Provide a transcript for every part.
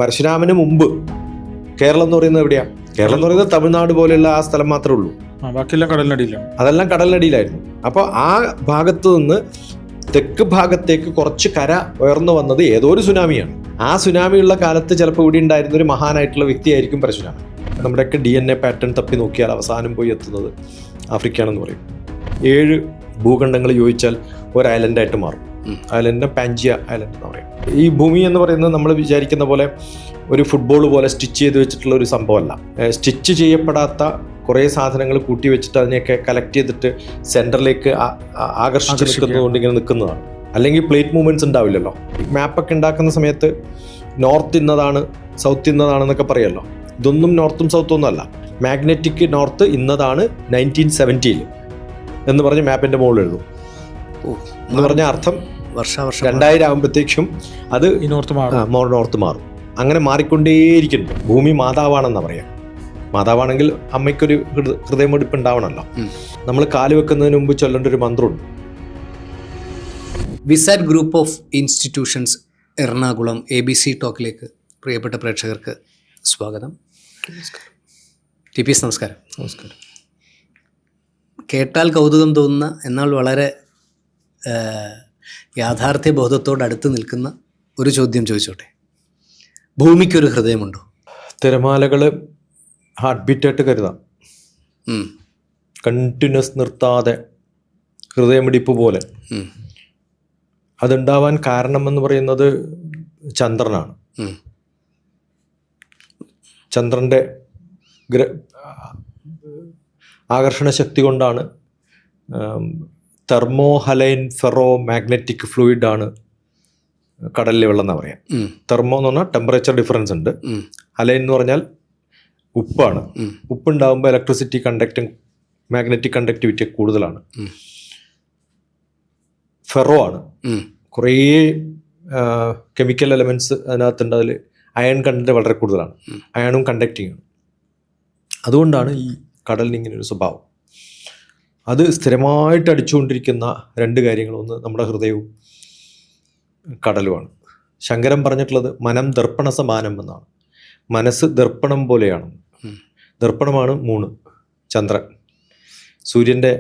പരശുരാമന് മുമ്പ് കേരളം എന്ന് പറയുന്നത് എവിടെയാണ്? കേരളം എന്ന് പറയുന്നത് തമിഴ്നാട് പോലെയുള്ള ആ സ്ഥലം മാത്രമേ ഉള്ളൂ. ബാക്കിയെല്ലാം കടലിനടിയിലാണ്. അതെല്ലാം കടലിനടിയിലായിരുന്നു. അപ്പോൾ ആ ഭാഗത്ത് നിന്ന് തെക്ക് ഭാഗത്തേക്ക് കുറച്ച് കര ഉയർന്നു വന്നത് ഏതോ ഒരു സുനാമിയാണ്. ആ സുനാമിയുള്ള കാലത്ത് ചിലപ്പോൾ ഇവിടെ ഉണ്ടായിരുന്ന ഒരു മഹാനായിട്ടുള്ള വ്യക്തിയായിരിക്കും പരശുരാമൻ. നമ്മുടെയൊക്കെ DNA പാറ്റേൺ തപ്പി നോക്കിയാൽ അവസാനം പോയി എത്തുന്നത് ആഫ്രിക്കയാണെന്ന് പറയും. 7 ഭൂഖണ്ഡങ്ങൾ യോജിച്ചാൽ ഒരു ഐലൻഡായിട്ട് മാറും. ഐലൻഡിനെ പാൻജിയ ഐലൻഡ് എന്ന് പറയും. ഈ ഭൂമി എന്ന് പറയുന്നത് നമ്മൾ വിചാരിക്കുന്ന പോലെ ഒരു ഫുട്ബോൾ പോലെ സ്റ്റിച്ച് ചെയ്ത് വെച്ചിട്ടുള്ള ഒരു സംഭവമല്ല. സ്റ്റിച്ച് ചെയ്യപ്പെടാത്ത കുറേ സാധനങ്ങൾ കൂട്ടി വെച്ചിട്ട് അതിനെയൊക്കെ കളക്ട് ചെയ്തിട്ട് സെൻറ്ററിലേക്ക് ആകർഷിച്ച് നിൽക്കുന്നതുകൊണ്ട് ഇങ്ങനെ നിൽക്കുന്നതാണ്. അല്ലെങ്കിൽ പ്ലേറ്റ് മൂവ്മെൻറ്റ്സ് ഉണ്ടാവില്ലല്ലോ. മാപ്പൊക്കെ ഉണ്ടാക്കുന്ന സമയത്ത് നോർത്ത് ഇന്നതാണ്, സൗത്ത് ഇന്നതാണെന്നൊക്കെ പറയുമല്ലോ. ഇതൊന്നും നോർത്തും സൗത്തും ഒന്നും അല്ല. മാഗ്നറ്റിക് നോർത്ത് ഇന്നതാണ് 1970 എന്ന് പറഞ്ഞ് മാപ്പിൻ്റെ മുകളിൽ എഴുതും. എന്ന് പറഞ്ഞ അർത്ഥം 2000 ആകുമ്പോഴത്തേക്കും അത് നോർത്ത് മാറും. അങ്ങനെ മാറിക്കൊണ്ടേയിരിക്കുന്നു. ഭൂമി മാതാവാണെന്നാണ് പറയാം. മാതാവാണെങ്കിൽ അമ്മയ്ക്കൊരു ഹൃദയമിടിപ്പ് ഉണ്ടാവണമല്ലോ. നമ്മൾ കാല് വെക്കുന്നതിന് മുമ്പ് ചൊല്ലേണ്ട ഒരു മന്ത്രമുണ്ട്. Visat group of institutions Ernakulam ABC ടോക്കിലേക്ക് പ്രിയപ്പെട്ട പ്രേക്ഷകർക്ക് സ്വാഗതം. TPS നമസ്കാരം. നമസ്കാരം. കേട്ടാൽ കൗതുകം തോന്നുന്ന എന്നാൽ വളരെ യാഥാർത്ഥ്യ ബോധത്തോടടുത്ത് നിൽക്കുന്ന ഒരു ചോദ്യം ചോദിച്ചോട്ടെ. ഭൂമിക്കൊരു ഹൃദയമുണ്ടോ? തിരമാലകൾ ഹാർട്ട് ബീറ്റായിട്ട് കരുതാം. കണ്ടിന്യൂസ് നിർത്താതെ ഹൃദയമിടിപ്പ് പോലെ. അതുണ്ടാവാൻ കാരണമെന്ന് പറയുന്നത് ചന്ദ്രനാണ്. ചന്ദ്രൻ്റെ ആകർഷണ ശക്തി കൊണ്ടാണ്. തെർമോഹലൈൻ ഫെറോ മാഗ്നറ്റിക് ഫ്ലൂയിഡാണ് കടലിലെ വെള്ളം എന്ന് പറയാം. തെർമോ എന്ന് പറഞ്ഞാൽ ടെമ്പറേച്ചർ ഡിഫറൻസ് ഉണ്ട്. ഹലൈൻ എന്ന് പറഞ്ഞാൽ ഉപ്പാണ്. ഉപ്പുണ്ടാകുമ്പോൾ ഇലക്ട്രിസിറ്റി മാഗ്നറ്റിക് കണ്ടക്ടിവിറ്റി കൂടുതലാണ്. ഫെറോ ആണ്. കുറേ കെമിക്കൽ എലമെൻറ്റ്സ് അതിനകത്തുണ്ട്. അതിൽ അയൺ കണ്ടന്റ് വളരെ കൂടുതലാണ്. അയണും കണ്ടക്റ്റിംഗ് ആണ്. അതുകൊണ്ടാണ് ഈ കടലിന് ഇങ്ങനെ ഒരു സ്വഭാവം. അത് സ്ഥിരമായിട്ട് അടിച്ചുകൊണ്ടിരിക്കുന്ന 2 കാര്യങ്ങൾ. ഒന്ന് നമ്മുടെ ഹൃദയവും കടലുമാണ്. ശങ്കരൻ പറഞ്ഞിട്ടുള്ളത് മനം ദർപ്പണ സമാനം എന്നാണ്. മനസ്സ് ദർപ്പണം പോലെയാണ്. ദർപ്പണമാണ് 3 ചന്ദ്രൻ. സൂര്യൻ്റെ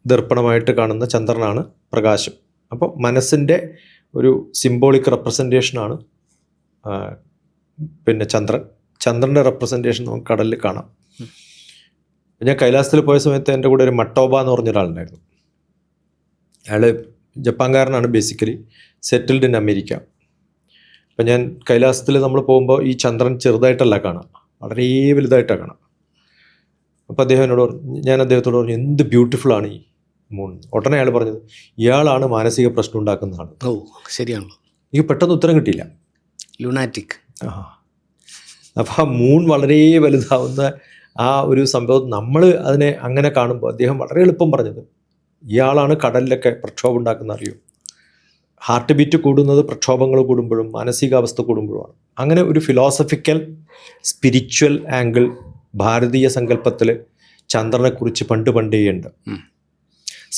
ദർപ്പണമായിട്ട് കാണുന്ന ചന്ദ്രനാണ് പ്രകാശം. അപ്പോൾ മനസ്സിൻ്റെ ഒരു സിംബോളിക് റെപ്രസെൻറ്റേഷനാണ് പിന്നെ ചന്ദ്രൻ. ചന്ദ്രൻ്റെ റെപ്രസെൻറ്റേഷൻ നമുക്ക് കടലിൽ കാണാം. ഞാൻ കൈലാസത്തിൽ പോയ സമയത്ത് എൻ്റെ കൂടെ ഒരു മട്ടോബ എന്ന് പറഞ്ഞ ഒരാളുണ്ടായിരുന്നു. അയാൾ ജപ്പാൻകാരനാണ്. Basically settled in America. അപ്പം ഞാൻ കൈലാസത്തിൽ നമ്മൾ പോകുമ്പോൾ ഈ ചന്ദ്രൻ ചെറുതായിട്ടല്ല കാണാം, വളരെ വലുതായിട്ടാണ് കാണാം. അപ്പോൾ ഞാൻ അദ്ദേഹത്തോട് പറഞ്ഞു എന്ത് ബ്യൂട്ടിഫുള്ളാണ് ഈ മൂൺ. ഉടനെ അയാൾ പറഞ്ഞത് ഇയാളാണ് മാനസിക പ്രശ്നം ഉണ്ടാക്കുന്ന ആൾ. ഓ ശരിയാണല്ലോ. എനിക്ക് പെട്ടെന്ന് ഉത്തരം കിട്ടിയില്ല. ലുണാറ്റിക്. അപ്പോൾ ആ മൂൺ വളരെ വലുതാവുന്ന ആ ഒരു സംഭവം നമ്മൾ അതിനെ അങ്ങനെ കാണുമ്പോൾ അദ്ദേഹം വളരെ എളുപ്പം പറഞ്ഞത് ഇയാളാണ് കടലിലൊക്കെ പ്രക്ഷോഭം ഉണ്ടാക്കുന്ന അറിയൂ. ഹാർട്ട് ബീറ്റ് കൂടുന്നത് പ്രക്ഷോഭങ്ങൾ കൂടുമ്പോഴും മാനസികാവസ്ഥ കൂടുമ്പോഴുമാണ്. അങ്ങനെ ഒരു ഫിലോസഫിക്കൽ സ്പിരിച്വൽ ആംഗിൾ ഭാരതീയ സങ്കല്പത്തിൽ ചന്ദ്രനെക്കുറിച്ച് പണ്ടേയുണ്ട്.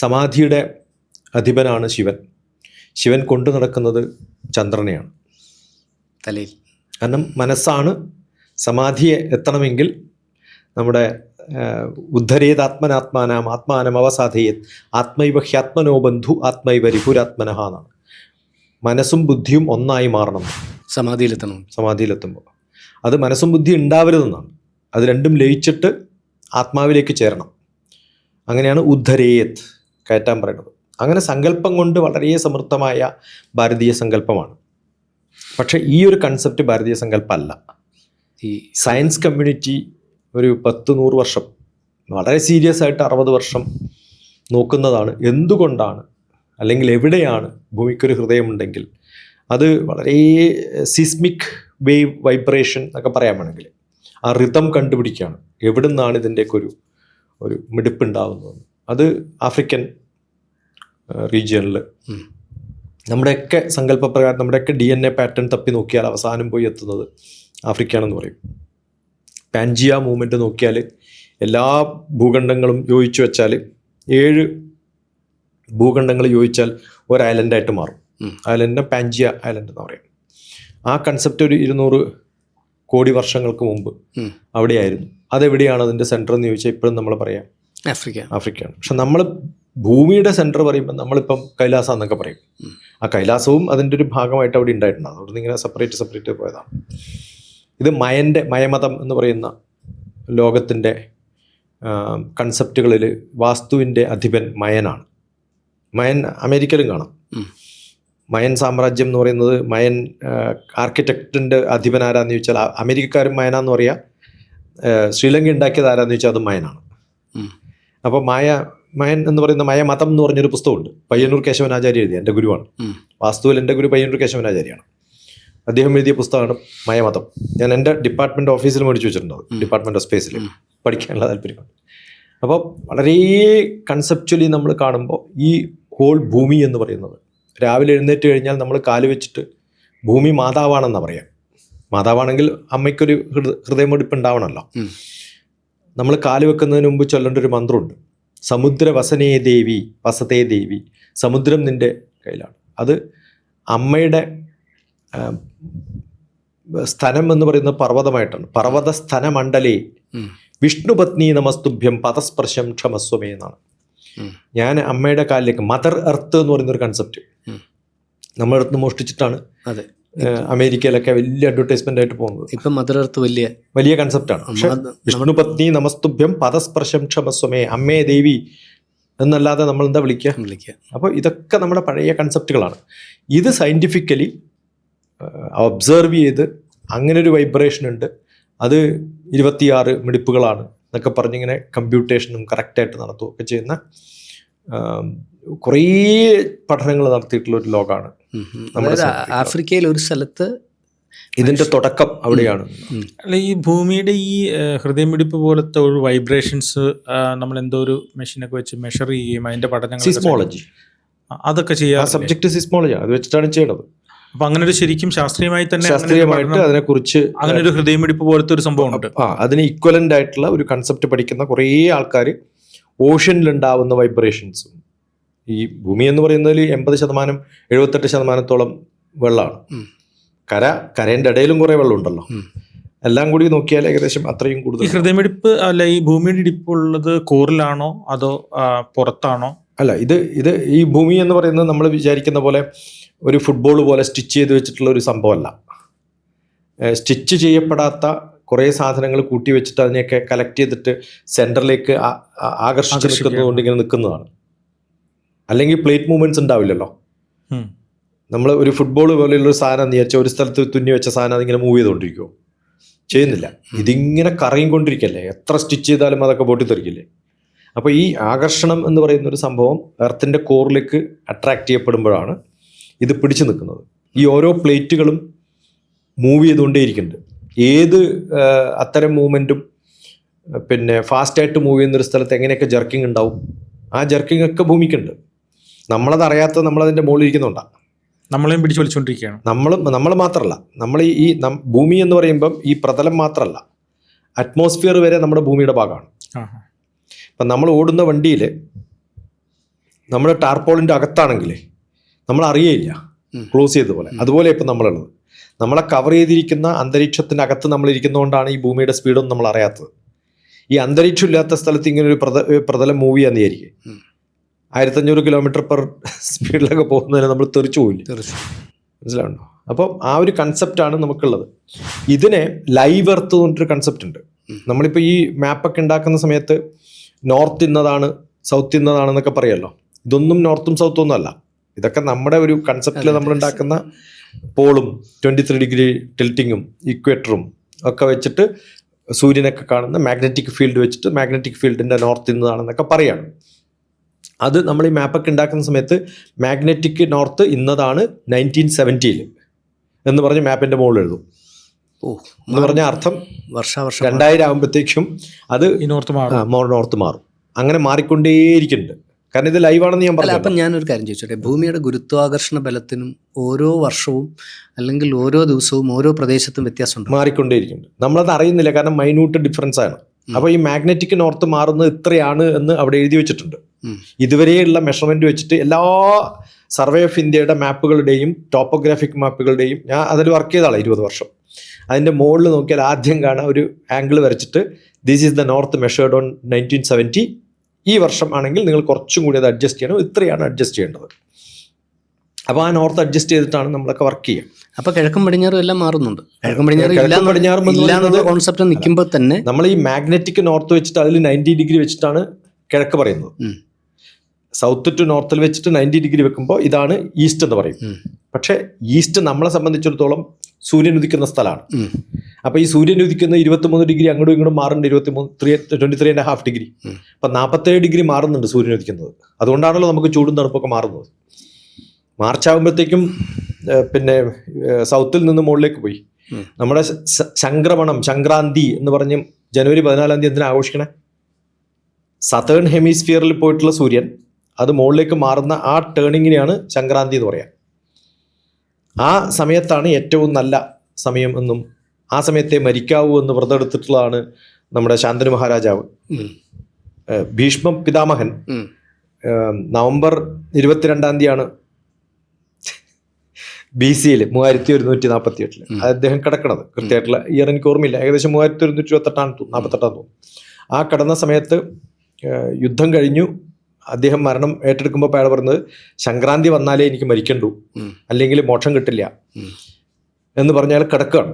സമാധിയുടെ അധിപനാണ് ശിവൻ. ശിവൻ കൊണ്ടു നടക്കുന്നത് ചന്ദ്രനെയാണ് തലയിൽ. കാരണം മനസ്സാണ് സമാധിയെ എത്തണമെങ്കിൽ നമ്മുടെ ഉദ്ധരേതാത്മനാത്മാനാം ആത്മാനം അവസാധയേത് ആത്മൈവ ഹ്യാത്മനോ ബന്ധു ആത്മൈവ രിപുരാത്മനഹ എന്നാണ്. മനസ്സും ബുദ്ധിയും ഒന്നായി മാറണം സമാധിയിലെത്തുമ്പോൾ. അത് മനസ്സും ബുദ്ധി ഉണ്ടാവരുതെന്നാണ്. അത് രണ്ടും ലയിച്ചിട്ട് ആത്മാവിലേക്ക് ചേരണം. അങ്ങനെയാണ് ഉദ്ധരേത് കയറ്റാൻ പറയുന്നത്. അങ്ങനെ സങ്കല്പം കൊണ്ട് വളരെ സമൃദ്ധമായ ഭാരതീയ സങ്കല്പമാണ്. പക്ഷേ ഈ ഒരു കൺസെപ്റ്റ് ഭാരതീയ സങ്കല്പമല്ല. ഈ സയൻസ് കമ്മ്യൂണിറ്റി ഒരു 10-100 വർഷം വളരെ സീരിയസ് ആയിട്ട് 60 വർഷം നോക്കുന്നതാണ് എന്തുകൊണ്ടാണ് അല്ലെങ്കിൽ എവിടെയാണ് ഭൂമിക്കൊരു ഹൃദയമുണ്ടെങ്കിൽ അത് വളരെ സിസ്മിക് വേവ് വൈബ്രേഷൻ എന്നൊക്കെ പറയാൻ വേണമെങ്കിൽ ആ റിതം കണ്ടുപിടിക്കുകയാണ്. എവിടെ നിന്നാണ് ഇതിൻ്റെയൊക്കെ ഒരു മിടിപ്പുണ്ടാവുന്നത്. അത് ആഫ്രിക്കൻ റീജിയനിൽ നമ്മുടെയൊക്കെ സങ്കല്പപ്രകാരം നമ്മുടെയൊക്കെ DNA പാറ്റേൺ തപ്പി നോക്കിയാൽ അവസാനം പോയി എത്തുന്നത് ആഫ്രിക്കയാണെന്ന് പറയും. പാൻജിയ മൂവ്മെൻറ്റ് നോക്കിയാൽ എല്ലാ ഭൂഖണ്ഡങ്ങളും യോജിച്ചു വെച്ചാൽ 7 ഭൂഖണ്ഡങ്ങൾ യോജിച്ചാൽ ഒരു ഐലൻഡായിട്ട് മാറും. ഐലൻഡിനെ പാൻജിയ ഐലൻഡ് എന്ന് പറയും. ആ കൺസെപ്റ്റ് ഒരു 200 കോടി വർഷങ്ങൾക്ക് മുമ്പ് അവിടെയായിരുന്നു. അതെവിടെയാണ് അതിൻ്റെ സെൻറ്റർ എന്ന് ചോദിച്ചാൽ ഇപ്പോഴും നമ്മൾ പറയാം ആഫ്രിക്കയാണ്. പക്ഷെ നമ്മൾ ഭൂമിയുടെ സെൻറ്റർ പറയുമ്പോൾ നമ്മളിപ്പം കൈലാസം എന്നൊക്കെ പറയും. ആ കൈലാസവും അതിൻ്റെ ഒരു ഭാഗമായിട്ട് അവിടെ ഉണ്ടായിട്ടുണ്ട്. അതുകൊണ്ട് ഇങ്ങനെ സെപ്പറേറ്റ് പോയതാണ്. ഇത് മയമതം എന്ന് പറയുന്ന ലോകത്തിൻ്റെ കൺസെപ്റ്റുകളിൽ വാസ്തുവിൻ്റെ അധിപൻ മയനാണ്. മയൻ അമേരിക്കയിലും കാണാം. മയൻ സാമ്രാജ്യം എന്ന് പറയുന്നത് മയൻ ആർക്കിടെക്റ്റിൻ്റെ അധിപൻ ആരാന്ന് ചോദിച്ചാൽ അമേരിക്കക്കാരും മയനാന്ന് പറയാം. ശ്രീലങ്ക ഉണ്ടാക്കിയത് ആരാന്ന് ചോദിച്ചാൽ അത് മയനാണ്. അപ്പോൾ മയൻ എന്ന് പറയുന്ന മയമതം എന്ന് പറഞ്ഞൊരു പുസ്തകമുണ്ട്. പയ്യന്നൂർ കേശവനാചാര്യ എഴുതിയ, എൻ്റെ ഗുരുവാണ്. വാസ്തുവിൽ എൻ്റെ ഗുരു പയ്യന്നൂർ കേശവനാചാര്യാണ്. അദ്ദേഹം എഴുതിയ പുസ്തകമാണ് മയമതം. ഞാൻ എൻ്റെ ഡിപ്പാർട്ട്മെൻറ്റ് ഓഫീസിൽ മേടിച്ച് വെച്ചിട്ടുണ്ട്, ഡിപ്പാർട്ട്മെൻറ്റ് ഓഫ് സ്പേസിൽ പഠിക്കാനുള്ള താല്പര്യമുണ്ട്. അപ്പോൾ വളരെ കൺസെപ്ച്വലി നമ്മൾ കാണുമ്പോൾ ഈ ഹോൾ ഭൂമി എന്ന് പറയുന്നത്, രാവിലെ എഴുന്നേറ്റ് കഴിഞ്ഞാൽ നമ്മൾ കാല് വെച്ചിട്ട് ഭൂമി മാതാവാണെന്നാണ് പറയാം. മാതാവാണെങ്കിൽ അമ്മയ്ക്കൊരു ഹൃദയമിടിപ്പ് ഉണ്ടാവണമല്ലോ. നമ്മൾ കാല് വെക്കുന്നതിന് മുമ്പ് ചൊല്ലേണ്ട ഒരു മന്ത്രമുണ്ട്. സമുദ്ര വസനേ ദേവി വസതേ ദേവി, സമുദ്രം നിൻ്റെ കയ്യിലാണ്. അത് അമ്മയുടെ സ്ഥനം എന്ന് പറയുന്നത് പർവ്വതമായിട്ടാണ്. പർവ്വത സ്ഥനമണ്ഡലേ വിഷ്ണുപത്നി നമസ്തുഭ്യം പദസ്പർശം ക്ഷമസ്വമേ എന്നാണ്. ഞാൻ അമ്മയുടെ കാലിലേക്ക്, മദർ എർത്ത് എന്ന് പറയുന്നൊരു കൺസെപ്റ്റ് നമ്മുടെ അടുത്ത് മോഷ്ടിച്ചിട്ടാണ് അമേരിക്കയിലൊക്കെ വലിയ അഡ്വർടൈസ്മെന്റ് ആയിട്ട് പോകുന്നത്. ഇപ്പം മദർ എർത്ത് വലിയ കൺസെപ്റ്റാണ്. പക്ഷെ വിഷ്ണുപത്നി നമസ്തുഭ്യം പദസ്പർശം ക്ഷമസ്വമേ, അമ്മേ ദേവി എന്നല്ലാതെ നമ്മൾ എന്താ വിളിക്കുക? അപ്പോൾ ഇതൊക്കെ നമ്മുടെ പഴയ കൺസെപ്റ്റുകളാണ്. ഇത് സയൻറ്റിഫിക്കലി ഒബ്സർവ് ചെയ്ത് അങ്ങനെ ഒരു വൈബ്രേഷൻ ഉണ്ട്, അത് 26 മിടിപ്പുകളാണ് എന്നൊക്കെ പറഞ്ഞിങ്ങനെ കമ്പ്യൂട്ടേഷനും കറക്റ്റായിട്ട് നടത്തുകയൊക്കെ ചെയ്യുന്ന കുറേ പഠനങ്ങൾ നടത്തിയിട്ടുള്ള ഒരു ലോകമാണ് നമ്മുടെ ആഫ്രിക്കയിൽ. ഒരു സ്ഥലത്ത് ഇതിന്റെ തുടക്കം അവിടെയാണ്. അല്ല, ഈ ഭൂമിയുടെ ഈ ഹൃദയമിടിപ്പ് പോലത്തെ ഒരു വൈബ്രേഷൻസ് നമ്മൾ എന്തോ ഒരു മെഷീനൊക്കെ വെച്ച് മെഷർ ചെയ്യുകയും അതിന്റെ പഠനങ്ങൾ, സിസ്മോളജി, അതൊക്കെ ചെയ്യാം. സബ്ജക്ട് സിസ്മോളജി, അത് വെച്ചിട്ടാണ് ചെയ്യണത്. അപ്പൊ അങ്ങനെ ഒരു ശരിക്കും ശാസ്ത്രീയമായിട്ട് അതിനെക്കുറിച്ച് അങ്ങനെ ഒരു ഹൃദയമിടിപ്പ് പോലത്തെ ഒരു സംഭവം ഉണ്ട്. അതിന് ഈക്വലന്റ് ആയിട്ടുള്ള ഒരു കൺസെപ്റ്റ് പഠിക്കുന്ന കുറേ ആൾക്കാർ ഓഷ്യനിലുണ്ടാവുന്ന വൈബ്രേഷൻസും, ഈ ഭൂമി എന്ന് പറയുന്നതിൽ 80%, 78% വെള്ളമാണ്. കരേൻ്റെ ഇടയിലും കുറേ വെള്ളം ഉണ്ടല്ലോ. എല്ലാം കൂടി നോക്കിയാൽ ഏകദേശം അത്രയും കൂടുതൽ. ഈ ഹൃദയമിടിപ്പ് അല്ല, ഈ ഭൂമിയുടെ ഇടിപ്പ് ഉള്ളത് കോറിലാണോ അതോ പുറത്താണോ? അല്ല, ഇത് ഈ ഭൂമി എന്ന് പറയുന്നത് നമ്മൾ വിചാരിക്കുന്ന പോലെ ഒരു ഫുട്ബോൾ പോലെ സ്റ്റിച്ച് ചെയ്ത് വെച്ചിട്ടുള്ള ഒരു സംഭവമല്ല. സ്റ്റിച്ച് ചെയ്യപ്പെടാത്ത കുറേ സാധനങ്ങൾ കൂട്ടി വെച്ചിട്ട് അതിനെയൊക്കെ കളക്ട് ചെയ്തിട്ട് സെൻറ്ററിലേക്ക് ആകർഷിച്ച് നിൽക്കുന്നതുകൊണ്ട് ഇങ്ങനെ നിൽക്കുന്നതാണ്. അല്ലെങ്കിൽ പ്ലേറ്റ് മൂവ്മെൻറ്റ്സ് ഉണ്ടാവില്ലല്ലോ. നമ്മൾ ഒരു ഫുട്ബോൾ പോലെയുള്ള ഒരു സാധനം വിചാരിച്ചാൽ ഒരു സ്ഥലത്ത് തുന്നി വെച്ച സാധനം അതിങ്ങനെ മൂവ് ചെയ്തുകൊണ്ടിരിക്കുമോ? ചെയ്യുന്നില്ല. ഇതിങ്ങനെ കറങ്ങി കൊണ്ടിരിക്കല്ലേ, എത്ര സ്റ്റിച്ച് ചെയ്താലും അതൊക്കെ പൊട്ടിത്തെറിക്കില്ലേ. അപ്പോൾ ഈ ആകർഷണം എന്ന് പറയുന്നൊരു സംഭവം എർത്തിൻ്റെ കോറിലേക്ക് അട്രാക്ട് ചെയ്യപ്പെടുമ്പോഴാണ് ഇത് പിടിച്ചു നിൽക്കുന്നത്. ഈ ഓരോ പ്ലേറ്റുകളും മൂവ് ചെയ്തുകൊണ്ടേയിരിക്കുന്നുണ്ട്. ഏത് അത്തരം മൂവ്മെൻറ്റും പിന്നെ ഫാസ്റ്റായിട്ട് മൂവ് ചെയ്യുന്നൊരു സ്ഥലത്ത് എങ്ങനെയൊക്കെ ജർക്കിംഗ് ഉണ്ടാവും, ആ ജർക്കിംഗ് ഒക്കെ ഭൂമിക്കുണ്ട്. നമ്മളത് അറിയാത്തത് നമ്മളതിൻ്റെ മുകളിൽ ഇരിക്കുന്നുണ്ടാണ്. നമ്മളെയും പിടിച്ചു വലിച്ചുകൊണ്ടിരിക്കുകയാണ്. നമ്മൾ മാത്രമല്ല, നമ്മൾ ഈ ഭൂമി എന്ന് പറയുമ്പം ഈ പ്രതലം മാത്രമല്ല, അറ്റ്മോസ്ഫിയർ വരെ നമ്മുടെ ഭൂമിയുടെ ഭാഗമാണ്. അപ്പം നമ്മൾ ഓടുന്ന വണ്ടിയിൽ നമ്മുടെ ടാർപോളിൻ്റെ അകത്താണെങ്കിൽ നമ്മൾ അറിയേയില്ല, ക്ലോസ് ചെയ്തതുപോലെ. അതുപോലെ ഇപ്പം നമ്മളുള്ളത്, നമ്മളെ കവർ ചെയ്തിരിക്കുന്ന അന്തരീക്ഷത്തിൻ്റെ അകത്ത് നമ്മളിരിക്കുന്നതുകൊണ്ടാണ് ഈ ഭൂമിയുടെ സ്പീഡൊന്നും നമ്മൾ അറിയാത്തത്. ഈ അന്തരീക്ഷം ഇല്ലാത്ത സ്ഥലത്ത് ഇങ്ങനെ ഒരു പ്രതലം മൂവ് ചെയ്യാന്ന് വിചാരിക്കും, 1500 കിലോമീറ്റർ പെർ സ്പീഡിലൊക്കെ പോകുന്നതിന് നമ്മൾ തെറിച്ചു പോയില്ല. മനസ്സിലാവുണ്ടോ? അപ്പം ആ ഒരു കൺസെപ്റ്റാണ് നമുക്കുള്ളത്. ഇതിനെ ലൈവ് എർത്ത് എന്ന് പറഞ്ഞിട്ടൊരു കൺസെപ്റ്റ് ഉണ്ട്. നമ്മളിപ്പോൾ ഈ മാപ്പൊക്കെ ഉണ്ടാക്കുന്ന സമയത്ത് നോർത്ത് ഇന്നതാണ്, സൗത്ത് ഇന്നതാണെന്നൊക്കെ പറയുമല്ലോ. ഇതൊന്നും നോർത്തും സൗത്തും ഒന്നും അല്ല. ഇതൊക്കെ നമ്മുടെ ഒരു കൺസെപ്റ്റിൽ നമ്മൾ ഉണ്ടാക്കുന്ന പോളും 23 ഡിഗ്രി ടിൽറ്റിങ്ങും ഇക്വേറ്ററും ഒക്കെ വെച്ചിട്ട് സൂര്യനൊക്കെ കാണുന്ന മാഗ്നറ്റിക് ഫീൽഡ് വെച്ചിട്ട് മാഗ്നറ്റിക് ഫീൽഡിൻ്റെ നോർത്ത് ഇന്നതാണെന്നൊക്കെ പറയാണ്. അത് നമ്മൾ ഈ മാപ്പൊക്കെ ഉണ്ടാക്കുന്ന സമയത്ത് മാഗ്നറ്റിക് നോർത്ത് ഇന്നതാണ് 1970 എന്ന് പറഞ്ഞ് മാപ്പിൻ്റെ മുകളിൽ എഴുതും. എന്ന് പറഞ്ഞ അർത്ഥം 2000 ആകുമ്പോഴത്തേക്കും അത് നോർത്ത് മാറും. അങ്ങനെ മാറിക്കൊണ്ടേയിരിക്കുന്നുണ്ട്. കാരണം ഇത് ലൈവാണെന്ന് ഞാൻ പറഞ്ഞു. അപ്പം ഞാനൊരു കാര്യം ചോദിച്ചോട്ടെ, ഭൂമിയുടെ ഗുരുത്വാകർഷണ ബലത്തിനും ഓരോ വർഷവും അല്ലെങ്കിൽ ഓരോ ദിവസവും ഓരോ പ്രദേശത്തും വ്യത്യാസമുണ്ട്, മാറിക്കൊണ്ടേയിരിക്കുന്നുണ്ട്. നമ്മളത് അറിയുന്നില്ല, കാരണം മൈന്യൂട്ട് ഡിഫറൻസ് ആണ്. അപ്പോൾ ഈ മാഗ്നറ്റിക് നോർത്ത് മാറുന്നത് ഇത്രയാണ് എന്ന് അവിടെ എഴുതി വെച്ചിട്ടുണ്ട്. ഇതുവരെയുള്ള മെഷർമെന്റ് വെച്ചിട്ട് എല്ലാ സർവേ ഓഫ് ഇന്ത്യയുടെ മാപ്പുകളുടെയും ടോപ്പോഗ്രാഫിക് മാപ്പുകളുടെയും, ഞാൻ അതിൽ വർക്ക് ചെയ്ത ആളാണ് 20 വർഷം. അതിൻ്റെ മുകളിൽ നോക്കിയാൽ ആദ്യം കാണാൻ ഒരു ആംഗിൾ വരച്ചിട്ട് this is the north measured on 1970. ഈ വർഷം ആണെങ്കിൽ നിങ്ങൾ കുറച്ചും കൂടി അത് അഡ്ജസ്റ്റ് ചെയ്യണം, ഇത്രയാണ് അഡ്ജസ്റ്റ് ചെയ്യേണ്ടത്. അപ്പോൾ ആ നോർത്ത് അഡ്ജസ്റ്റ് ചെയ്തിട്ടാണ് നമ്മളൊക്കെ വർക്ക് ചെയ്യുക. അപ്പോൾ കിഴക്കും പടിഞ്ഞാറും എല്ലാം മാറുന്നുണ്ട്. കിഴക്കും പടിഞ്ഞാറും ഇല്ലാന്നുള്ള കോൺസെപ്റ്റ് നിൽക്കുമ്പോൾ തന്നെ നമ്മൾ ഈ മാഗ്നറ്റിക് നോർത്ത് വെച്ചിട്ട് അതിൽ 90 ഡിഗ്രി വെച്ചിട്ടാണ് കിഴക്ക് പറയുന്നത്. സൗത്ത് ടു നോർത്തിൽ വെച്ചിട്ട് 90 ഡിഗ്രി വെക്കുമ്പോൾ ഇതാണ് ഈസ്റ്റ് എന്ന് പറയും. പക്ഷേ ഈസ്റ്റ് നമ്മളെ സംബന്ധിച്ചിടത്തോളം സൂര്യൻ ഉദിക്കുന്ന സ്ഥലമാണ്. അപ്പോൾ ഈ സൂര്യൻ ഉദിക്കുന്ന 23 ഡിഗ്രി അങ്ങോട്ടും ഇങ്ങോട്ടും മാറുന്നുണ്ട്, 23.5 ഡിഗ്രി. അപ്പം 47 ഡിഗ്രി മാറുന്നുണ്ട് സൂര്യൻ ഉദിക്കുന്നത്. അതുകൊണ്ടാണല്ലോ നമുക്ക് ചൂടും തണുപ്പൊക്കെ മാറുന്നത്. മാർച്ച് ആകുമ്പോഴത്തേക്കും പിന്നെ സൗത്തിൽ നിന്ന് മുകളിലേക്ക് പോയി. നമ്മുടെ സംക്രാന്തി എന്ന് പറഞ്ഞ് ജനുവരി 14 എന്തിനാ ആഘോഷിക്കണേ? സതേൺ ഹെമിസ്ഫിയറിൽ പോയിട്ടുള്ള സൂര്യൻ അത് മുകളിലേക്ക് മാറുന്ന ആ ടേണിങ്ങിനെയാണ് സംക്രാന്തി എന്ന് പറയാം. ആ സമയത്താണ് ഏറ്റവും നല്ല സമയം എന്നും ആ സമയത്തെ മരിക്കാവൂ എന്ന് വ്രതം എടുത്തിട്ടുള്ളതാണ് നമ്മുടെ ശാന്തനു മഹാരാജാവ്. ഭീഷ്മ പിതാമഹൻ നവംബർ 22 BC-യിൽ 3148 അദ്ദേഹം കിടക്കണത്. കൃത്യമായിട്ടുള്ള ഇയർ എനിക്ക് ഓർമ്മയില്ല, ഏകദേശം 3128 തോന്നുന്നു. ആ കിടന്ന സമയത്ത് യുദ്ധം കഴിഞ്ഞു, അദ്ദേഹം മരണം ഏറ്റെടുക്കുമ്പോൾ അയാൾ പറഞ്ഞത് സംക്രാന്തി വന്നാലേ എനിക്ക് മരിക്കണ്ടു, അല്ലെങ്കിൽ മോക്ഷം കിട്ടില്ല എന്ന് പറഞ്ഞ അയാൾ കിടക്കുകയാണ്.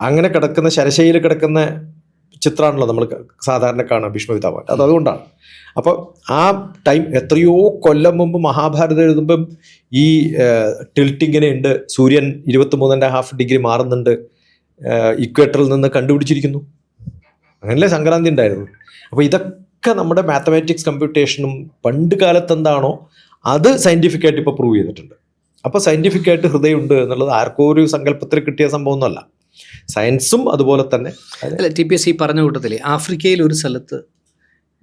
അങ്ങനെ കിടക്കുന്ന ശരശയിൽ കിടക്കുന്ന ചിത്രമാണല്ലോ നമ്മൾ സാധാരണ കാണാം ഭീഷ്മപിതാമഹൻ. അതുകൊണ്ടാണ്. അപ്പോൾ ആ ടൈം എത്രയോ കൊല്ലം മുമ്പ് മഹാഭാരതം എഴുതുമ്പം ഈ ടിൽറ്റിങ്ങനെ ഉണ്ട്, സൂര്യൻ 23.5 ഡിഗ്രി മാറുന്നുണ്ട്, ഇക്വേറ്ററിൽ നിന്ന് കണ്ടുപിടിച്ചിരിക്കുന്നു. അങ്ങനല്ലേ സംക്രാന്തി ഉണ്ടായിരുന്നു. അപ്പോൾ ഇതൊക്കെ നമ്മുടെ മാത്തമാറ്റിക്സ് കമ്പ്യൂട്ടേഷനും പണ്ട് കാലത്ത് എന്താണോ അത് സയൻറ്റിഫിക്കായിട്ട് ഇപ്പോൾ പ്രൂവ് ചെയ്തിട്ടുണ്ട്. അപ്പോൾ സയൻറ്റിഫിക്കായിട്ട് ഹൃദയമുണ്ട് എന്നുള്ളത് ആർക്കോ ഒരു സങ്കല്പത്തിൽ കിട്ടിയ സംഭവമൊന്നുമല്ല. സയൻസും അതുപോലെ തന്നെ. അല്ല, TPS ഈ പറഞ്ഞ കൂട്ടത്തിൽ ആഫ്രിക്കയിൽ ഒരു സ്ഥലത്ത്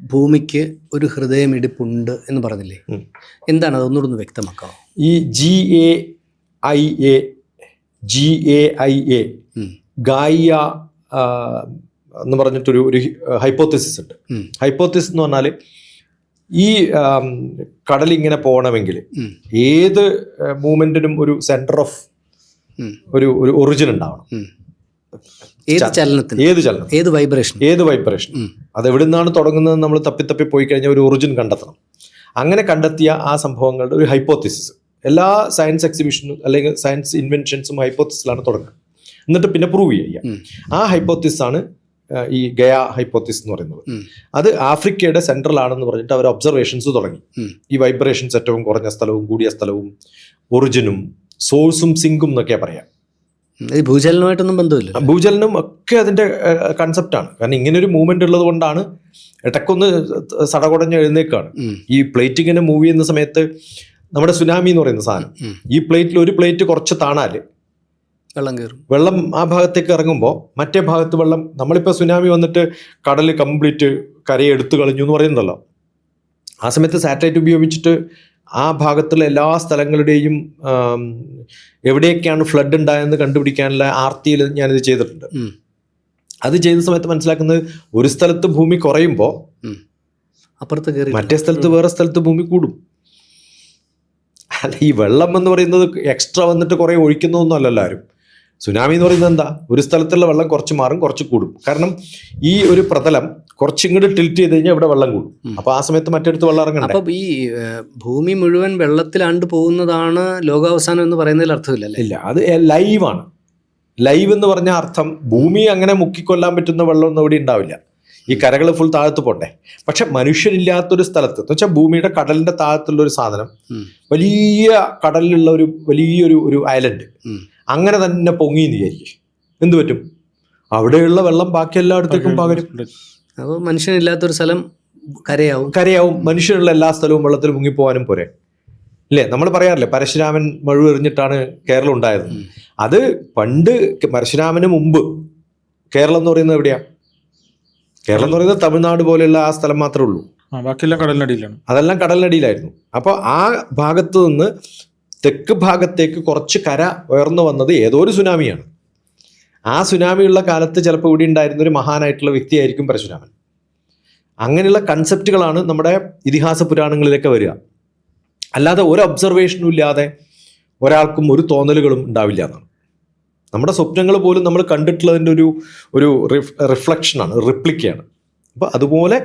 ഭൂമിക്ക് ഒരു ഹൃദയമിടിപ്പുണ്ട് എന്ന് പറഞ്ഞില്ലേ, എന്താണ് അതൊന്നുകൂടെ വ്യക്തമാക്കാമോ? ഈ GAIA ഗായിയ എന്ന് പറഞ്ഞിട്ടൊരു ഹൈപ്പോത്തിസിസ് ഉണ്ട്. ഹൈപ്പോത്തിസിസ് എന്ന് പറഞ്ഞാൽ ഈ കടലിങ്ങനെ പോകണമെങ്കിൽ ഏത് മൂവ്മെന്റിനും ഒരു സെന്റർ ഓഫ് ഒരു ഒറിജിൻ ഉണ്ടാവണം. ഏത് ചലനം, ഏത് വൈബ്രേഷൻ അത് എവിടെ നിന്നാണ് തുടങ്ങുന്നത് നമ്മൾ തപ്പി പോയി കഴിഞ്ഞാൽ ഒരു ഒറിജിൻ കണ്ടെത്തണം. അങ്ങനെ കണ്ടെത്തിയ ആ സംഭവങ്ങളുടെ ഒരു ഹൈപ്പോത്തിസിസ്. എല്ലാ സയൻസ് എക്സിബിഷനും അല്ലെങ്കിൽ സയൻസ് ഇൻവെൻഷൻസും ഹൈപ്പോത്തിസിലാണ് തുടങ്ങുക, എന്നിട്ട് പിന്നെ പ്രൂവ് ചെയ്യുക. ആ ഹൈപ്പോത്തിസ് ആണ് ഈ ഗയ ഹൈപ്പോത്തിസ് എന്ന് പറയുന്നത്. അത് ആഫ്രിക്കയുടെ സെൻട്രലാണെന്ന് പറഞ്ഞിട്ട് അവർ ഒബ്സർവേഷൻസ് തുടങ്ങി. ഈ വൈബ്രേഷൻസ് ഏറ്റവും കുറഞ്ഞ സ്ഥലവും കൂടിയ സ്ഥലവും ഒറിജിനും സോഴ്സും സിങ്കും എന്നൊക്കെയാ പറയാം. ഭൂചലനമായിട്ടൊന്നും ബന്ധമില്ല. ഭൂചലനം ഒക്കെ അതിന്റെ കൺസെപ്റ്റാണ്. കാരണം ഇങ്ങനെ ഒരു മൂവ്മെന്റ് ഉള്ളത് കൊണ്ടാണ് ഇടയ്ക്കൊന്ന് സടകുടഞ്ഞ് എഴുന്നേക്കാണ്. ഈ പ്ലേറ്റ് ഇങ്ങനെ മൂവ് ചെയ്യുന്ന സമയത്ത് നമ്മുടെ സുനാമി എന്ന് പറയുന്ന സാധനം, ഈ പ്ലേറ്റിൽ ഒരു പ്ലേറ്റ് കുറച്ച് താണാല് വെള്ളം കയറും. വെള്ളം ആ ഭാഗത്തേക്ക് ഇറങ്ങുമ്പോൾ മറ്റേ ഭാഗത്ത് വെള്ളം, നമ്മളിപ്പോൾ സുനാമി വന്നിട്ട് കടൽ കംപ്ലീറ്റ് കരയെ എടുത്തു കളഞ്ഞു എന്ന് പറയുന്നുണ്ടല്ലോ, ആ സമയത്ത് സാറ്റലൈറ്റ് ഉപയോഗിച്ചിട്ട് ആ ഭാഗത്തുള്ള എല്ലാ സ്ഥലങ്ങളുടെയും എവിടെയൊക്കെയാണ് ഫ്ലഡ് ഉണ്ടായെന്ന് കണ്ടുപിടിക്കാനുള്ള ആർത്തിയിൽ ഞാനിത് ചെയ്തിട്ടുണ്ട്. അത് ചെയ്ത സമയത്ത് മനസ്സിലാക്കുന്നത് ഒരു സ്ഥലത്ത് ഭൂമി കുറയുമ്പോൾ അപ്പുറത്ത് കയറി മറ്റേ സ്ഥലത്ത് വേറെ സ്ഥലത്ത് ഭൂമി കൂടും. അല്ല, ഈ വെള്ളം എന്ന് പറയുന്നത് എക്സ്ട്രാ വന്നിട്ട് കുറേ ഒഴിക്കുന്നതൊന്നും അല്ലല്ലോ ആരും. സുനാമി എന്ന് പറയുന്നത് എന്താ, ഒരു സ്ഥലത്തുള്ള വെള്ളം കുറച്ച് മാറും, കുറച്ച് കൂടും. കാരണം ഈ ഒരു പ്രതലം കുറച്ചിങ്ങോട്ട് ടിൽറ്റ് ചെയ്ത് കഴിഞ്ഞാൽ ഇവിടെ വെള്ളം കൂടും. അപ്പോൾ ആ സമയത്ത് മറ്റടുത്ത് വെള്ളം ഇറങ്ങണം. അപ്പം ഈ ഭൂമി മുഴുവൻ വെള്ളത്തിലാണ്ട് പോകുന്നതാണ് ലോകാവസാനം എന്ന് പറയുന്നതിൽ അർത്ഥമില്ലല്ലേ? ഇല്ല, അത് ലൈവാണ്. ലൈവ് എന്ന് പറഞ്ഞ അർത്ഥം ഭൂമി അങ്ങനെ മുക്കിക്കൊല്ലാൻ പറ്റുന്ന വെള്ളമൊന്നും ഇവിടെ ഉണ്ടാവില്ല. ഈ കരകൾ ഫുൾ താഴത്ത് പോട്ടെ. പക്ഷെ മനുഷ്യരില്ലാത്തൊരു സ്ഥലത്ത് എന്ന് വെച്ചാൽ ഭൂമിയുടെ കടലിന്റെ താഴത്തുള്ള ഒരു സാധനം, വലിയ കടലിലുള്ള വലിയൊരു ഐലൻഡ് അങ്ങനെ തന്നെ പൊങ്ങിയെന്ന് വിചാരിക്കും, എന്ത് പറ്റും? അവിടെയുള്ള വെള്ളം ബാക്കി എല്ലായിടത്തേക്കും പകരും. അപ്പോൾ മനുഷ്യനില്ലാത്തൊരു സ്ഥലം കരയാവും. മനുഷ്യനുള്ള എല്ലാ സ്ഥലവും വെള്ളത്തിൽ മുങ്ങിപ്പോവാനും പോരെ, ഇല്ലേ? നമ്മൾ പറയാറില്ലേ പരശുരാമൻ മഴുവെറിഞ്ഞിട്ടാണ് കേരളം ഉണ്ടായത്. അത് പണ്ട് പരശുരാമന് മുമ്പ് കേരളം എന്ന് പറയുന്നത് എവിടെയാ? കേരളം എന്ന് പറയുന്നത് തമിഴ്നാട് പോലെയുള്ള ആ സ്ഥലം മാത്രമേ ഉള്ളൂ. ബാക്കിയെല്ലാം കടലിനടിയിലാണ്. അതെല്ലാം കടലിനടിയിലായിരുന്നു. അപ്പോൾ ആ ഭാഗത്ത് നിന്ന് തെക്ക് ഭാഗത്തേക്ക് കുറച്ച് കര ഉയർന്നു വന്നത് ഏതോ ഒരു സുനാമിയാണ്. ആ സുനാമിയുള്ള കാലത്ത് ചിലപ്പോൾ ഇവിടെ ഉണ്ടായിരുന്ന ഒരു മഹാനായിട്ടുള്ള വ്യക്തിയായിരിക്കും പരശുരാമൻ. അങ്ങനെയുള്ള കൺസെപ്റ്റുകളാണ് നമ്മുടെ ഇതിഹാസ പുരാണങ്ങളിലൊക്കെ വരിക. അല്ലാതെ ഒരു ഒബ്സർവേഷനും ഇല്ലാതെ ഒരാൾക്കും ഒരു തോന്നലുകളും ഉണ്ടാവില്ല എന്നാണ്. നമ്മുടെ സ്വപ്നങ്ങൾ പോലും നമ്മൾ കണ്ടിട്ടുള്ളതിൻ്റെ ഒരു റിഫ്ലക്ഷനാണ്, റിപ്ലിക്കയാണ്. അപ്പോൾ അതുപോലെ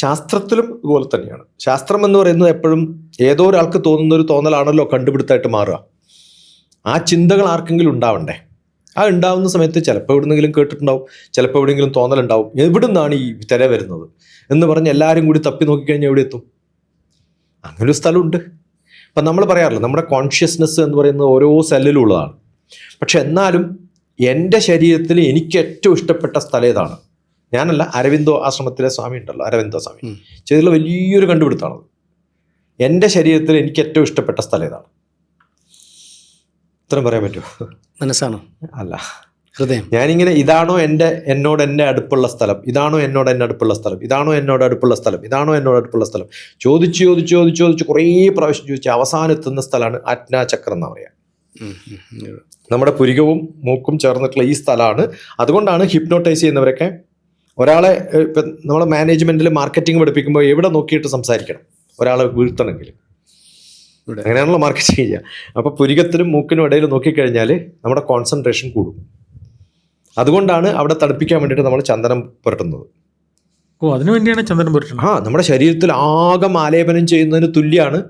ശാസ്ത്രത്തിലും ഇതുപോലെ തന്നെയാണ്. ശാസ്ത്രം എന്ന് പറയുന്നത് എപ്പോഴും ഏതോ ഒരാൾക്ക് തോന്നുന്ന ഒരു തോന്നലാണല്ലോ കണ്ടുപിടുത്തമായിട്ട് മാറുക. ആ ചിന്തകൾ ആർക്കെങ്കിലും ഉണ്ടാവണ്ടേ? ആ ഉണ്ടാവുന്ന സമയത്ത് ചിലപ്പോൾ എവിടെന്നെങ്കിലും കേട്ടിട്ടുണ്ടാവും, ചിലപ്പോൾ എവിടെയെങ്കിലും തോന്നലുണ്ടാവും, എവിടെ നിന്നാണ് ഈ തിര വരുന്നത് എന്ന് പറഞ്ഞ് എല്ലാവരും കൂടി തപ്പി നോക്കിക്കഴിഞ്ഞാൽ എവിടെ എത്തും? അങ്ങനൊരു സ്ഥലമുണ്ട്. അപ്പം നമ്മൾ പറയാറില്ല, നമ്മുടെ കോൺഷ്യസ്നെസ് എന്ന് പറയുന്നത് ഓരോ സെല്ലിലും ഉള്ളതാണ്. പക്ഷെ എന്നാലും എൻ്റെ ശരീരത്തിൽ എനിക്ക് ഏറ്റവും ഇഷ്ടപ്പെട്ട സ്ഥലം ഏതാണ്? ഞാനല്ല, അരവിന്ദോ ആശ്രമത്തിലെ സ്വാമി ഉണ്ടല്ലോ, അരവിന്ദോ സ്വാമി ചെയ്തിട്ടുള്ള വലിയൊരു കണ്ടുപിടുത്തമാണത്. എൻ്റെ ശരീരത്തിൽ എനിക്ക് ഏറ്റവും ഇഷ്ടപ്പെട്ട സ്ഥലം ഏതാണ്? ഇത്രയും പറയാൻ പറ്റുമോ? മനസ്സാണോ? അല്ല, ഹൃദയം. ഞാനിങ്ങനെ ഇതാണോ എന്നോട് എന്നെ അടുപ്പുള്ള സ്ഥലം, ഇതാണോ എന്നോട് എന്നെ അടുപ്പുള്ള സ്ഥലം, ഇതാണോ എന്നോട് അടുപ്പുള്ള സ്ഥലം, ഇതാണോ എന്നോട് അടുപ്പുള്ള സ്ഥലം, ചോദിച്ച് കുറേ പ്രാവശ്യം ചോദിച്ച് അവസാനം എത്തുന്ന സ്ഥലമാണ് ആജ്ഞാചക്രം എന്ന് പറയാം. നമ്മുടെ പുരികവും മൂക്കും ചേർന്നിട്ടുള്ള ഈ സ്ഥലമാണ്. അതുകൊണ്ടാണ് ഹിപ്നോട്ടൈസ് ചെയ്യുന്നവരൊക്കെ ഒരാളെ ഇപ്പം നമ്മളെ മാനേജ്മെൻറ്റിൽ മാർക്കറ്റിംഗ് പഠിപ്പിക്കുമ്പോൾ എവിടെ നോക്കിയിട്ട് സംസാരിക്കണം, ഒരാളെ വീഴ്ത്തണമെങ്കിൽ അങ്ങനെയാണല്ലോ മാർക്കറ്റിംഗ് ചെയ്യുക. അപ്പോൾ പുരികത്തിനും മൂക്കിനും ഇടയിൽ നോക്കിക്കഴിഞ്ഞാൽ നമ്മുടെ കോൺസെൻട്രേഷൻ കൂടും. അതുകൊണ്ടാണ് അവിടെ തണുപ്പിക്കാൻ വേണ്ടിയിട്ട് നമ്മൾ ചന്ദനം പുരട്ടുന്നത്. അതിനു വേണ്ടിയാണ് ചന്ദനം പുരട്ടുന്നത്. നമ്മുടെ ശരീരത്തിൽ ആകെ ആലേപനം ചെയ്യുന്നതിന് തുല്യമാണ്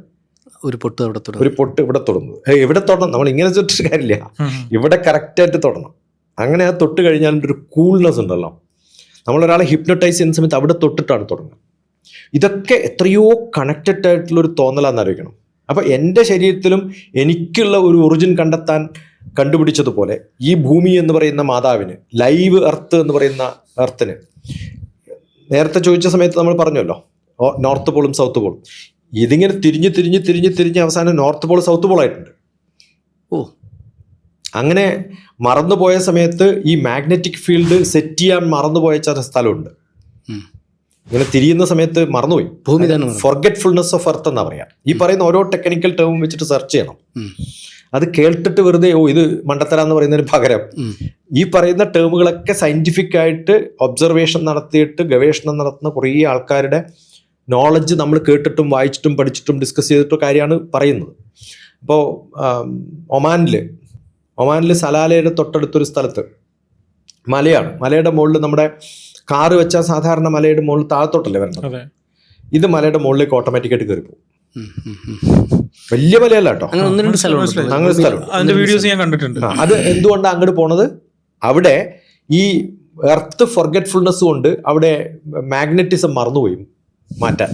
ഒരു പൊട്ട് അവിടെ ഒരു പൊട്ട് ഇവിടെ തൊടുന്നത്. എവിടെ തൊടണം? നമ്മൾ ഇങ്ങനെ തൊട്ടിട്ട് കാര്യമില്ല, ഇവിടെ കറക്റ്റായിട്ട് തൊടണം. അങ്ങനെ അത് തൊട്ട് കഴിഞ്ഞാൽ ഒരു കൂൾനെസ് ഉണ്ടല്ലോ. നമ്മളൊരാളെ ഹിപ്നോട്ടൈസ് ചെയ്യുന്ന സമയത്ത് അവിടെ തൊട്ടിട്ടാണ് തുടങ്ങുന്നത്. ഇതൊക്കെ എത്രയോ കണക്റ്റഡ് ആയിട്ടുള്ളൊരു തോന്നലാന്ന് അറിയിക്കണം. അപ്പോൾ എൻ്റെ ശരീരത്തിലും എനിക്കുള്ള ഒരു ഒറിജിൻ കണ്ടെത്താൻ കണ്ടുപിടിച്ചതുപോലെ ഈ ഭൂമി എന്ന് പറയുന്ന മാതാവിന്, ലൈവ് എർത്ത് എന്ന് പറയുന്ന എർത്തിന്, നേരത്തെ ചോദിച്ച സമയത്ത് നമ്മൾ പറഞ്ഞല്ലോ നോർത്ത് പോളും സൗത്ത് പോളും. ഇതിങ്ങനെ തിരിഞ്ഞ് അവസാനം നോർത്ത് പോൾ സൗത്ത് പോൾ ആയിട്ടുണ്ട്. അങ്ങനെ മറന്നുപോയ സമയത്ത് ഈ മാഗ്നറ്റിക് ഫീൽഡ് സെറ്റ് ചെയ്യാൻ മറന്നുപോയ ചില സ്ഥലമുണ്ട്. ഇങ്ങനെ തിരിയുന്ന സമയത്ത് മറന്നുപോയി. ഭൂമി തന്നെ ഫോർഗെറ്റ്ഫുൾനെസ് ഓഫ് എർത്ത് എന്നാ പറയാം. ഈ പറയുന്ന ഓരോ ടെക്നിക്കൽ ടേമും വെച്ചിട്ട് സെർച്ച് ചെയ്യണം. അത് കേട്ടിട്ട് വെറുതെ ഇത് മണ്ടത്തരാന്ന് പറയുന്നതിന് പകരം ഈ പറയുന്ന ടേമുകളൊക്കെ സയന്റിഫിക് ആയിട്ട് ഒബ്സർവേഷൻ നടത്തിയിട്ട് ഗവേഷണം നടത്തുന്ന കുറേ ആൾക്കാരുടെ നോളജ് നമ്മൾ കേട്ടിട്ടും വായിച്ചിട്ടും പഠിച്ചിട്ടും ഡിസ്കസ് ചെയ്തിട്ടും കാര്യമാണ് പറയുന്നത്. അപ്പോൾ ഒമാനിൽ സലാലയുടെ തൊട്ടടുത്തൊരു സ്ഥലത്ത് മലയാണ്. മലയുടെ മുകളിൽ നമ്മുടെ കാറ് വെച്ചാൽ സാധാരണ മലയുടെ മുകളിൽ താഴത്തോട്ടല്ലേ വരേണ്ടത്. ഇത് മലയുടെ മുകളിലേക്ക് ഓട്ടോമാറ്റിക്കായിട്ട് കയറി പോകും. വലിയ മലയല്ല കേട്ടോ, അങ്ങനെ സ്ഥലം വീഡിയോസ് ഞാൻ കണ്ടിട്ടുണ്ട്. അത് എന്തുകൊണ്ടാണ് അങ്ങോട്ട് പോണത്? അവിടെ ഈ എർത്ത് ഫോർഗെറ്റ്ഫുൾനെസ് കൊണ്ട് അവിടെ മാഗ്നറ്റിസം മറന്നുപോയി മാറ്റാൻ.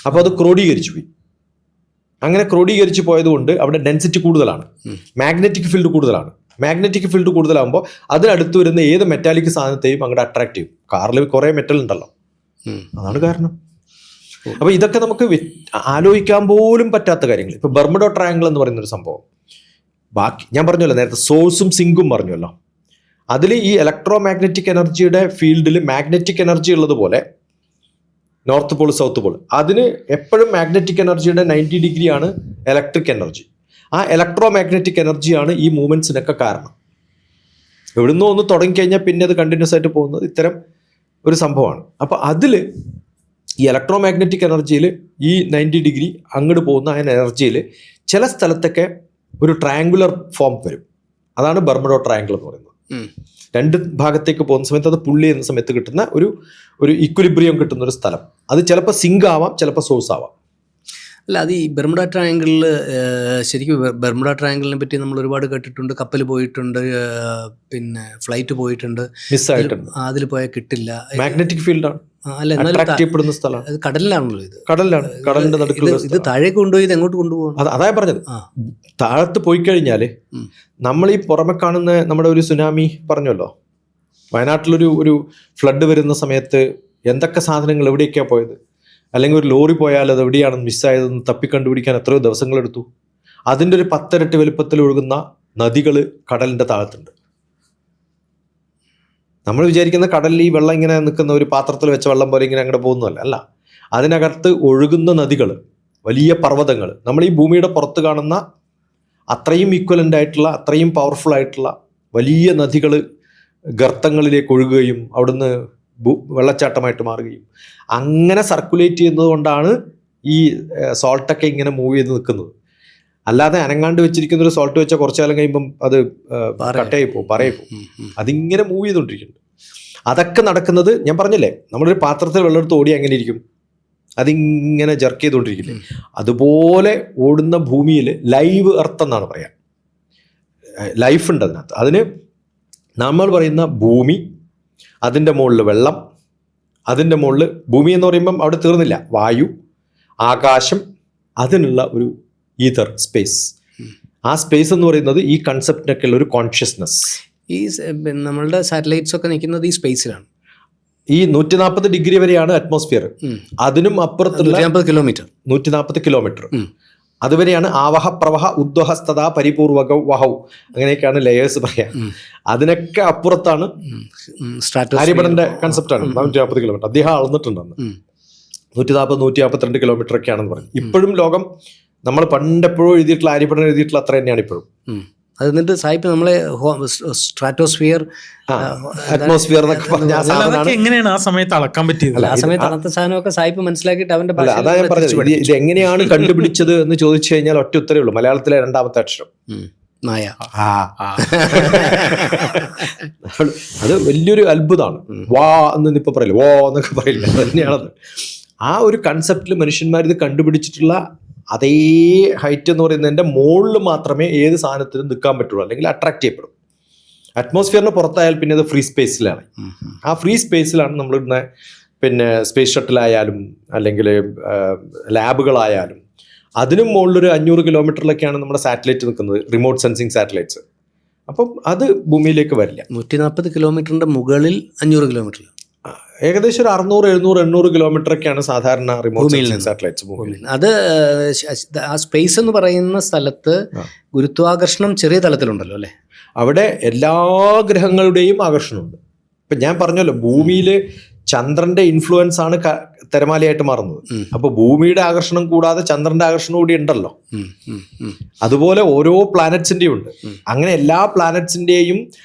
അപ്പോൾ അത് ക്രോഡീകരിച്ചു പോയി. അങ്ങനെ ക്രോഡീകരിച്ച് പോയതുകൊണ്ട് അവിടെ ഡെൻസിറ്റി കൂടുതലാണ്, മാഗ്നറ്റിക് ഫീൽഡ് കൂടുതലാണ്. മാഗ്നറ്റിക് ഫീൽഡ് കൂടുതലാകുമ്പോൾ അതിനടുത്ത് വരുന്ന ഏത് മെറ്റാലിക് സാധനത്തെയും അങ്ങോട്ട് അട്രാക്ട് ചെയ്യും. കാറിൽ കുറേ മെറ്റൽ ഉണ്ടല്ലോ, അതാണ് കാരണം. അപ്പോൾ ഇതൊക്കെ നമുക്ക് ആലോചിക്കാൻ പോലും പറ്റാത്ത കാര്യങ്ങൾ. ഇപ്പോൾ ബർമുഡ ട്രയാങ്കിൾ എന്ന് പറയുന്നൊരു സംഭവം, ബാക്കി ഞാൻ പറഞ്ഞല്ലോ നേരത്തെ സോഴ്സും സിങ്കും പറഞ്ഞല്ലോ, അതിൽ ഈ ഇലക്ട്രോ മാഗ്നറ്റിക് എനർജിയുടെ ഫീൽഡിൽ മാഗ്നറ്റിക് എനർജി ഉള്ളതുപോലെ നോർത്ത് പോൾ സൗത്ത് പോൾ, അതിന് എപ്പോഴും മാഗ്നറ്റിക് എനർജിയുടെ 90 ഡിഗ്രിയാണ് ഇലക്ട്രിക് എനർജി. ആ ഇലക്ട്രോ മാഗ്നറ്റിക് എനർജിയാണ് ഈ മൂവ്മെൻറ്റ്സിനൊക്കെ കാരണം. എവിടുന്നോ ഒന്ന് തുടങ്ങിക്കഴിഞ്ഞാൽ പിന്നെ അത് കണ്ടിന്യൂസ് ആയിട്ട് പോകുന്നത് ഇത്തരം ഒരു സംഭവമാണ്. അപ്പോൾ അതിൽ ഈ ഇലക്ട്രോ മാഗ്നറ്റിക് എനർജിയിൽ ഈ 90 ഡിഗ്രി അങ്ങോട്ട് പോകുന്ന ആ എനർജിയിൽ ചില സ്ഥലത്തൊക്കെ ഒരു ട്രയാങ്കുലർ ഫോം വരും. അതാണ് ബർമുഡ ട്രയാങ്കിൾ എന്ന് പറയുന്നത്. രണ്ട് ഭാഗത്തേക്ക് പോകുന്ന സമയത്ത് അത് പുള്ളി ചെയ്യുന്ന സമയത്ത് കിട്ടുന്ന ഒരു ഇക്വിലിബ്രിയം കിട്ടുന്ന ഒരു സ്ഥലം. അത് ചിലപ്പോൾ സിങ്ക് ആവാം, ചിലപ്പോൾ സോഴ്സ് ആവാം. അല്ല, അത് ഈ ബർമുഡ ട്രയാങ്കിളിൽ ശരിക്കും ബർമുഡ ട്രയാങ്കിളിനെ പറ്റി നമ്മൾ ഒരുപാട് കേട്ടിട്ടുണ്ട്. കപ്പൽ പോയിട്ടുണ്ട്, പിന്നെ ഫ്ലൈറ്റ് പോയിട്ടുണ്ട്, മിസ്സായിട്ടുണ്ട്. അതിൽ പോയാൽ കിട്ടില്ല. മാഗ്നറ്റിക് ഫീൽഡാണ്, അല്ല എന്നാലും സ്ഥലമാണ്. അത് കടലിലാണല്ലോ. കടലിന്റെ നടുക്കുള്ള ഇത് താഴേക്ക് കൊണ്ടുപോയി ഇത് എങ്ങോട്ട് കൊണ്ടുപോകണം? അതാ പറഞ്ഞത്. താഴത്ത് പോയി കഴിഞ്ഞാൽ നമ്മൾ ഈ പുറമെ കാണുന്ന നമ്മുടെ ഒരു സുനാമി പറഞ്ഞല്ലോ, വയനാട്ടിലൊരു ഫ്ലഡ് വരുന്ന സമയത്ത് എന്തൊക്കെ സാധനങ്ങൾ എവിടെയൊക്കെയാണ് പോയത്, അല്ലെങ്കിൽ ഒരു ലോറി പോയാൽ അത് എവിടെയാണെന്ന് മിസ്സായതെന്ന് തപ്പിക്കണ്ടുപിടിക്കാൻ എത്രയോ ദിവസങ്ങളെടുത്തു. അതിൻ്റെ ഒരു 10 ഇരട്ടി വലുപ്പത്തിൽ ഒഴുകുന്ന നദികൾ കടലിൻ്റെ താഴത്തുണ്ട്. നമ്മൾ വിചാരിക്കുന്ന കടലിൽ ഈ വെള്ളം ഇങ്ങനെ നിൽക്കുന്ന ഒരു പാത്രത്തിൽ വെച്ച വെള്ളം പോലെ ഇങ്ങനെ അങ്ങോട്ട് പോകുന്നതല്ല. അല്ല, അതിനകത്ത് ഒഴുകുന്ന നദികൾ, വലിയ പർവ്വതങ്ങൾ, നമ്മൾ ഈ ഭൂമിയുടെ പുറത്ത് കാണുന്ന അത്രയും ഈക്വലൻ്റ് ആയിട്ടുള്ള, അത്രയും പവർഫുൾ ആയിട്ടുള്ള വലിയ നദികൾ ഗർത്തങ്ങളിലേക്ക് ഒഴുകുകയും അവിടുന്ന് വെള്ളച്ചാട്ടമായിട്ട് മാറുകയും അങ്ങനെ സർക്കുലേറ്റ് ചെയ്യുന്നത് കൊണ്ടാണ് ഈ സോൾട്ടൊക്കെ ഇങ്ങനെ മൂവ് ചെയ്ത് നിൽക്കുന്നത്. അല്ലാതെ അനങ്ങാണ്ട് വെച്ചിരിക്കുന്ന ഒരു സോൾട്ട് വെച്ചാൽ കുറച്ചു കാലം കഴിയുമ്പം അത് കട്ടയായി പോകും, പറയായി പോകും. അതിങ്ങനെ മൂവ് ചെയ്തുകൊണ്ടിരിക്കുന്നുണ്ട്. അതൊക്കെ നടക്കുന്നത് ഞാൻ പറഞ്ഞില്ലേ, നമ്മളൊരു പാത്രത്തിൽ വെള്ളമെടുത്ത് ഓടി എങ്ങനെ ഇരിക്കും, അതിങ്ങനെ ജർക്ക് ചെയ്തുകൊണ്ടിരിക്കില്ലേ, അതുപോലെ ഓടുന്ന ഭൂമിയിൽ ലൈവ് എർത്ത് എന്നാണ് പറയാം. ലൈഫ് ഉണ്ട് അതിനകത്ത്. അതിന് നമ്മൾ പറയുന്ന ഭൂമി, അതിൻ്റെ മുകളിൽ വെള്ളം, അതിൻ്റെ മുകളിൽ ഭൂമി എന്ന് പറയുമ്പം അവിടെ തീർന്നില്ല, വായു, ആകാശം, അതിനുള്ള ഒരു ഈതർ സ്പേസ്. ആ സ്പേസ് എന്ന് പറയുന്നത് ഈ കൺസെപ്റ്റിനൊക്കെ ഉള്ള ഒരു കോൺഷ്യസ്നെസ്. ഈ നമ്മളുടെ സാറ്റലൈറ്റ്സ് ഒക്കെ നിൽക്കുന്നത് ഈ സ്പേസിലാണ്. ഈ 140 ഡിഗ്രി വരെയാണ് അറ്റ്മോസ്ഫിയർ. അതിനും അപ്പുറത്തുള്ള 140 കിലോമീറ്റർ അതുവരെയാണ് ആവഹ പ്രവഹ ഉദ്വഹസ്തത പരിപൂർവക വഹൗ, അങ്ങനെയൊക്കെയാണ് ലെയേഴ്സ് പറയാം. അതിനൊക്കെ അപ്പുറത്താണ് ആര്യഭടന്റെ കൺസെപ്റ്റാണ് 140 കിലോമീറ്റർ. അദ്ദേഹം അളന്നിട്ടുണ്ടെന്ന് 140-152 കിലോമീറ്റർ ഒക്കെയാണെന്ന് പറഞ്ഞു. ഇപ്പോഴും ലോകം നമ്മൾ പണ്ടെപ്പോഴും എഴുതിയിട്ടുള്ള ആര്യഭടൻ എഴുതിയിട്ടുള്ള അത്ര തന്നെയാണ് ഇപ്പോഴും. അത് എന്നിട്ട് സായിപ്പ് നമ്മളെ സ്ട്രാറ്റോസ്ഫിയർ, അറ്റ്മോസ്ഫിയർ എന്നൊക്കെ പറഞ്ഞ ആ സാധനമാണ്. എങ്ങനെയാണ് ആ സമയത്ത് അളക്കാൻ പറ്റിയത്? ആ സമയത്ത് അന്നത്തെ സാധനമൊക്കെ സായിപ്പ് മനസ്സിലാക്കിയിട്ട് അവന്റെ അതാ ഞാൻ പറഞ്ഞത്. ഇത് എങ്ങനെയാണ് കണ്ടുപിടിച്ചത് എന്ന് ചോദിച്ചു കഴിഞ്ഞാൽ ഒറ്റ ഉത്തരേ ഉള്ളൂ, മലയാളത്തിലെ 2ാമത്തെ അക്ഷരം മായ. അത് വലിയൊരു അത്ഭുതമാണ്. വാ എന്ന് ഇപ്പൊ പറയില്ല, വോ എന്നൊക്കെ പറയില്ല, തന്നെയാണത്. ആ ഒരു കൺസെപ്റ്റിൽ മനുഷ്യന്മാർ ഇത് കണ്ടുപിടിച്ചിട്ടുള്ള അതേ ഹൈറ്റ് എന്ന് പറയുന്നതിൻ്റെ മുകളിൽ മാത്രമേ ഏത് സാധനത്തിനും നിൽക്കാൻ പറ്റുള്ളൂ, അല്ലെങ്കിൽ അട്രാക്ട് ചെയ്യപ്പെടും. അറ്റ്മോസ്ഫിയറിന് പുറത്തായാൽ പിന്നെ അത് ഫ്രീ സ്പേസിലാണ്. ആ ഫ്രീ സ്പേസിലാണ് നമ്മളിടുന്ന പിന്നെ സ്പേസ് ഷട്ടിലായാലും അല്ലെങ്കിൽ ലാബുകളായാലും അതിനും മുകളിലൊരു 500 കിലോമീറ്ററിലൊക്കെയാണ് നമ്മുടെ സാറ്റലൈറ്റ് നിൽക്കുന്നത്, റിമോട്ട് സെൻസിങ് സാറ്റലൈറ്റ്സ്. അപ്പം അത് ഭൂമിയിലേക്ക് വരില്ല. 140 കിലോമീറ്ററിന്റെ മുകളിൽ 500 കിലോമീറ്റർ, ഏകദേശം ഒരു 600, 700, 800 കിലോമീറ്റർ ഒക്കെയാണ് സാധാരണ റിമോട്ട് സെൻസിങ് സാറ്റലൈറ്റ്സ് ഭൂമിയിൽ. അത് ആ സ്പേസ് എന്ന് പറയുന്ന സ്ഥലത്ത് ഗുരുത്വാകർഷണം ചെറിയ തലത്തിലുണ്ടല്ലോ അല്ലേ? അവിടെ എല്ലാ ഗ്രഹങ്ങളുടെയും ആകർഷണമുണ്ട്. ഇപ്പം ഞാൻ പറഞ്ഞല്ലോ, ഭൂമിയിൽ ചന്ദ്രന്റെ ഇൻഫ്ലുവൻസ് ആണ് തിരമാലയായിട്ട് മാറുന്നത്. അപ്പൊ ഭൂമിയുടെ ആകർഷണം കൂടാതെ ചന്ദ്രന്റെ ആകർഷണം കൂടി ഉണ്ടല്ലോ. അതുപോലെ ഓരോ പ്ലാനറ്റ്സിന്റെയും ഉണ്ട്. അങ്ങനെ എല്ലാ പ്ലാനറ്റ്സിന്റെയും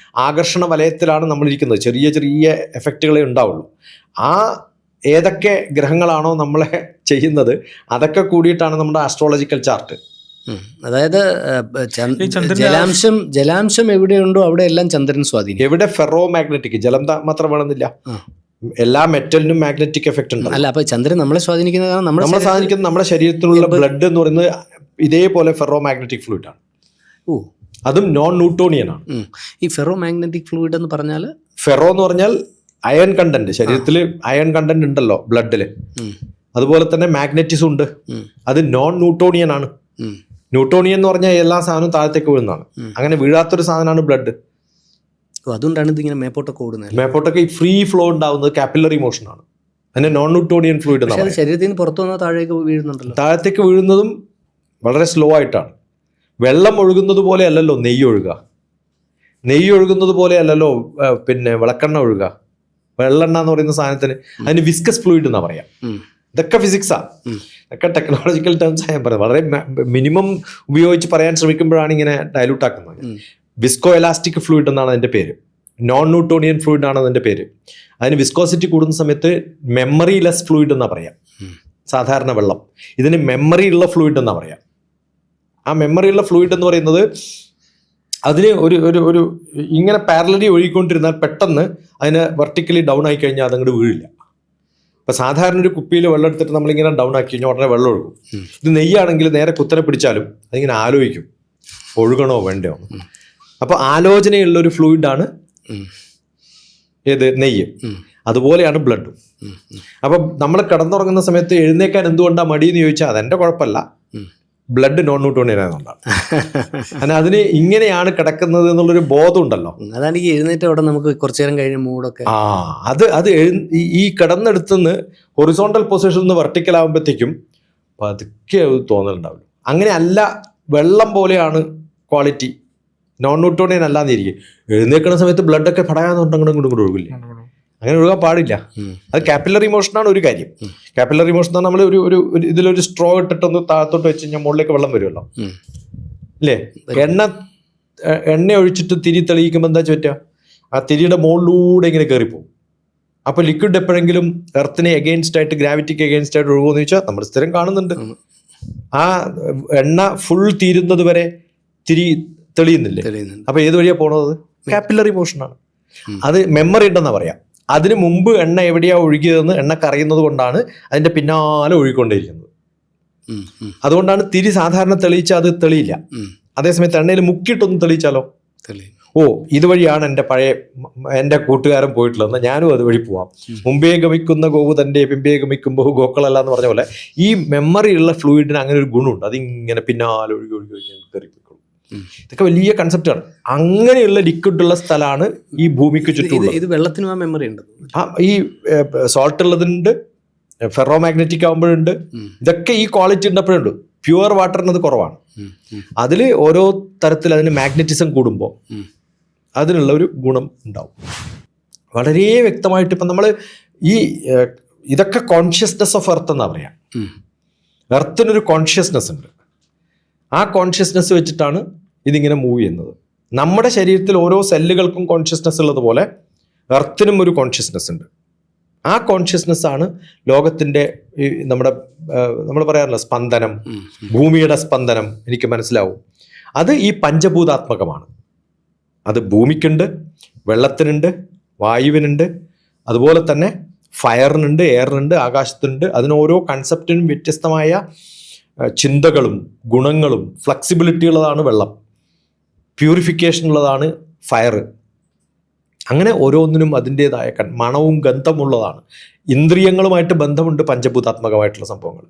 ആകർഷണ വലയത്തിലാണ് നമ്മളിരിക്കുന്നത്. ചെറിയ ചെറിയ എഫക്റ്റുകളെ ഉണ്ടാവുള്ളൂ. ആ ഏതൊക്കെ ഗ്രഹങ്ങളാണോ നമ്മളെ ചെയ്യുന്നത് അതൊക്കെ കൂടിയിട്ടാണ് നമ്മുടെ ആസ്ട്രോളജിക്കൽ ചാർട്ട്. അതായത് ജലാംശം എവിടെയുണ്ടോ അവിടെ എല്ലാം ചന്ദ്രൻ സ്വാധീനം. എവിടെ ഫെറോ മാഗ്നറ്റിക്, ജലം മാത്രം വേണമെന്നില്ല, എല്ലാ മെറ്റലിനും മാഗ്നറ്റിക് എഫക്റ്റ് ഉണ്ട്. അല്ല, അപ്പൊ ചന്ദ്രൻ നമ്മളെ സ്വാധീനിക്കുന്നത് നമ്മളെ സ്വാധീനിക്കുന്നത് നമ്മുടെ ശരീരത്തിലുള്ള ബ്ലഡ് എന്ന് പറയുന്നത് ഇതേപോലെ ഫെറോ മാഗ്നറ്റിക് ഫ്ലൂയിഡ് ആണ്. അതും നോൺ ന്യൂട്ടോണിയൻ ആണ്. ഈ ഫെറോ മാഗ്നറ്റിക് ഫ്ലൂയിഡ് എന്ന് പറഞ്ഞാൽ, ഫെറോ എന്ന് പറഞ്ഞാൽ അയൺ കണ്ടന്റ്, ശരീരത്തിൽ അയൺ കണ്ടന്റ് ഉണ്ടല്ലോ ബ്ലഡില്, അതുപോലെ തന്നെ മാഗ്നറ്റിസം ഉണ്ട്. അത് നോൺ ന്യൂട്ടോണിയൻ ആണ്. ന്യൂട്ടോണിയൻ എന്ന് പറഞ്ഞാൽ എല്ലാ സാധനവും താഴത്തേക്ക് വീഴുന്നതാണ്. അങ്ങനെ വീഴാത്തൊരു സാധനമാണ് ബ്ലഡ്. അതുകൊണ്ടാണ് ഇതിങ്ങനെ മേപ്പോട്ടൊക്കെ ഓടുന്നത്. മേപ്പോട്ടൊക്കെ ഈ ഫ്രീ ഫ്ലോ ഉണ്ടാവുന്നത് കാപ്പിലറി മോഷൻ ആണ്. അതിന്റെ നോൺ ന്യൂട്ടോണിയൻ ഫ്ലൂയിഡ് എന്നാണ്. ശരീരത്തിൽ നിന്ന് പുറത്തു വന്നാൽ താഴേക്ക് വീഴുന്നുണ്ടല്ലോ. താഴത്തേക്ക് വീഴുന്നതും വളരെ സ്ലോ ആയിട്ടാണ്. വെള്ളം ഒഴുകുന്നത് പോലെ അല്ലല്ലോ നെയ്യ് ഒഴുകുക. നെയ്യ് ഒഴുകുന്നത് പോലെ അല്ലല്ലോ പിന്നെ വിളക്കെണ്ണ ഒഴുകുക. വെള്ളെണ്ണ എന്ന് പറയുന്ന സാധനത്തിന് അതിന് വിസ്കസ് ഫ്ലൂയിഡ് എന്നാ പറയാം. ഇതൊക്കെ ഫിസിക്സാ, ഇതൊക്കെ ടെക്നോളജിക്കൽ ടേംസ് ഞാൻ പറയുന്നത്. വളരെ മിനിമം ഉപയോഗിച്ച് പറയാൻ ശ്രമിക്കുമ്പോഴാണ് ഇങ്ങനെ ഡയലൂട്ട് ആക്കുന്നത്. വിസ്കോ എലാസ്റ്റിക് ഫ്ലൂയിഡ് എന്നാണ് അതിൻ്റെ പേര്. നോൺ ന്യൂട്ടോണിയൻ ഫ്ലൂയിഡ് ആണ് അതിൻ്റെ പേര്. അതിന് വിസ്കോസിറ്റി കൂടുന്ന സമയത്ത് മെമ്മറി ലെസ് ഫ്ലൂയിഡ് എന്നാ പറയാം സാധാരണ വെള്ളം. ഇതിന് മെമ്മറി ഉള്ള ഫ്ലൂയിഡ് എന്നാ പറയാം. ആ മെമ്മറി ഉള്ള ഫ്ലൂയിഡ് എന്ന് പറയുന്നത് അതിന് ഒരു ഒരു ഒരു ഇങ്ങനെ പാരലലി ഒഴുകിക്കൊണ്ടിരുന്നാൽ പെട്ടെന്ന് അതിന് വെർട്ടിക്കലി ഡൗൺ ആയി കഴിഞ്ഞാൽ അതങ്ങോട്ട് വീഴില്ല. ഇപ്പം സാധാരണ ഒരു കുപ്പിയിൽ വെള്ളം എടുത്തിട്ട് നമ്മളിങ്ങനെ ഡൗൺ ആക്കി കഴിഞ്ഞാൽ ഉടനെ വെള്ളം ഒഴുകും. ഇത് നെയ്യാണെങ്കിൽ നേരെ കുത്തനെ പിടിച്ചാലും അതിങ്ങനെ ആലോചിക്കും ഒഴുകണോ വേണ്ടയോ. അപ്പോൾ ആലോചനയുള്ളൊരു ഫ്ലൂയിഡാണ് ഏത് നെയ്യ്. അതുപോലെയാണ് ബ്ലഡും. അപ്പം നമ്മൾ കിടന്നുറങ്ങുന്ന സമയത്ത് എഴുന്നേക്കാൻ എന്തുകൊണ്ടാണ് മടിയെന്ന് ചോദിച്ചാൽ അതെൻ്റെ കുഴപ്പമില്ല, ബ്ലഡ് നോൺ ന്യൂട്ടോണിയൻ ആയതുകൊണ്ടാണ്. കാരണം അതിന് ഇങ്ങനെയാണ് കിടക്കുന്നത് എന്നുള്ളൊരു ബോധം ഉണ്ടല്ലോ. അതാണ് ഈ എഴുന്നേറ്റ അവിടെ നമുക്ക് കുറച്ചു നേരം കഴിഞ്ഞ മൂടൊക്കെ. അത് ഈ കിടന്നെടുത്തുനിന്ന് ഹൊറിസോണ്ടൽ പൊസിഷനിൽ നിന്ന് വെർട്ടിക്കൽ ആകുമ്പോഴത്തേക്കും പതുക്കെ അത് തോന്നലുണ്ടാവില്ല. അങ്ങനെ അല്ല, വെള്ളം പോലെയാണ് ക്വാളിറ്റി, നോൺ ന്യൂട്ടോണിയൻ അല്ലാന്നിരിക്കും. എഴുന്നേൽക്കുന്ന സമയത്ത് ബ്ലഡൊക്കെ പടയാന്നുണ്ടെങ്കിലും ഇങ്ങോട്ട് ഒഴുകില്ല. അങ്ങനെ ഒഴുകാൻ പാടില്ല. അത് കാപ്പിലറി മോഷനാണ് ഒരു കാര്യം. കാപ്പിലറി മോഷൻ എന്ന് പറഞ്ഞാൽ നമ്മൾ ഒരു ഇതിലൊരു സ്ട്രോ ഇട്ടിട്ടൊന്ന് താഴത്തോട്ട് വെച്ച് കഴിഞ്ഞാൽ മുകളിലേക്ക് വെള്ളം വരുമല്ലോ അല്ലേ. എണ്ണ ഒഴിച്ചിട്ട് തിരി തെളിയിക്കുമ്പോൾ എന്താ പറ്റുക, ആ തിരിയുടെ മുകളിലൂടെ ഇങ്ങനെ കയറിപ്പോവും. അപ്പോൾ ലിക്വിഡ് എപ്പോഴെങ്കിലും എർത്തിന് എഗെയിൻസ്റ്റ് ആയിട്ട്, ഗ്രാവിറ്റിക്ക് എഗെയിൻസ്റ്റ് ആയിട്ട് ഒഴുകുമെന്ന് ചോദിച്ചാൽ നമ്മൾ സ്ഥിരം കാണുന്നുണ്ട്. ആ എണ്ണ ഫുൾ തീരുന്നത് വരെ തിരി തെളിയുന്നില്ലേ? തെളിയുന്നുണ്ട്. അപ്പൊ ഏത് വഴിയാ പോണത്? കാപ്പിലറി പോർഷനാണ്. അത് മെമ്മറി ഉണ്ടെന്നാ പറയാം. അതിന് മുമ്പ് എണ്ണ എവിടെയാ ഒഴുകിയതെന്ന് എണ്ണക്ക് അറിയുന്നത് കൊണ്ടാണ് അതിന്റെ പിന്നാലെ ഒഴുകിക്കൊണ്ടേയിരിക്കുന്നത്. അതുകൊണ്ടാണ് തിരി സാധാരണ തെളിയിച്ചാൽ അത് തെളിയില്ല. അതേസമയത്ത് എണ്ണയിൽ മുക്കിയിട്ടൊന്നും തെളിയിച്ചാലോ ഓ ഇതുവഴിയാണ് എൻ്റെ കൂട്ടുകാരൻ പോയിട്ടുള്ളതെന്ന് ഞാനും അതുവഴി പോവാം. മുമ്പേ ഗമിക്കുന്ന ഗോവു തൻ്റെ പിമ്പേ ഗമിക്കുമ്പോൾ ഗോക്കളല്ല എന്ന് പറഞ്ഞ പോലെ ഈ മെമ്മറി ഉള്ള ഫ്ലൂയിഡിന് അങ്ങനെ ഒരു ഗുണമുണ്ട്. അതിങ്ങനെ പിന്നാലെ ഒഴുകി ഒഴുകി ഒഴുകി കയറിപ്പോയിക്കോളും. ഇതൊക്കെ വലിയ കൺസെപ്റ്റാണ്. അങ്ങനെയുള്ള ലിക്വിഡ് ഉള്ള സ്ഥലമാണ് ഈ ഭൂമിക്ക് ചുറ്റും. ഇത് വെള്ളത്തിനും ആ മെമ്മറി ഉണ്ട്. ഈ സോൾട്ട് ഉള്ളതുണ്ട്, ഫെറോ മാഗ്നറ്റിക് ആകുമ്പോഴുണ്ട്. ഇതൊക്കെ ഈ ക്വാളിറ്റി ഉണ്ടപ്പോഴുണ്ട്. പ്യുവർ വാട്ടറിന് അത് കുറവാണ്. അതിൽ ഓരോ തരത്തിൽ അതിന് മാഗ്നറ്റിസം കൂടുമ്പോൾ അതിനുള്ള ഒരു ഗുണം ഉണ്ടാവും. വളരെ വ്യക്തമായിട്ട് ഇപ്പം നമ്മൾ ഈ ഇതൊക്കെ കോൺഷ്യസ്നെസ് ഓഫ് എർത്ത് എന്നാ പറയാം. എർത്തിനൊരു കോൺഷ്യസ്നെസ് ഉണ്ട്. ആ കോൺഷ്യസ്നെസ് വെച്ചിട്ടാണ് ഇതിങ്ങനെ മൂവ് ചെയ്യുന്നത്. നമ്മുടെ ശരീരത്തിൽ ഓരോ സെല്ലുകൾക്കും കോൺഷ്യസ്നെസ് ഉള്ളതുപോലെ എർത്തിനും ഒരു കോൺഷ്യസ്നെസ് ഉണ്ട്. ആ കോൺഷ്യസ്നെസ് ആണ് ലോകത്തിൻ്റെ നമ്മൾ പറയാറില്ല സ്പന്ദനം, ഭൂമിയുടെ സ്പന്ദനം എനിക്ക് മനസ്സിലാവും. അത് ഈ പഞ്ചഭൂതാത്മകമാണ്. അത് ഭൂമിക്കുണ്ട്, വെള്ളത്തിനുണ്ട്, വായുവിനുണ്ട്, അതുപോലെ തന്നെ ഫയറിനുണ്ട്, എയറിനുണ്ട്, ആകാശത്തിനുണ്ട്. അതിന് ഓരോ കൺസെപ്റ്റിനും വ്യത്യസ്തമായ ചിന്തകളും ഗുണങ്ങളും ഫ്ലെക്സിബിലിറ്റി ഉള്ളതാണ് വെള്ളം. പ്യൂരിഫിക്കേഷൻ ഉള്ളതാണ് ഫയർ. അങ്ങനെ ഓരോന്നിനും അതിൻ്റെതായ മണവും ഗന്ധമുള്ളതാണ്. ഇന്ദ്രിയങ്ങളുമായിട്ട് ബന്ധമുണ്ട് പഞ്ചഭൂതാത്മകമായിട്ടുള്ള സംഭവങ്ങൾ.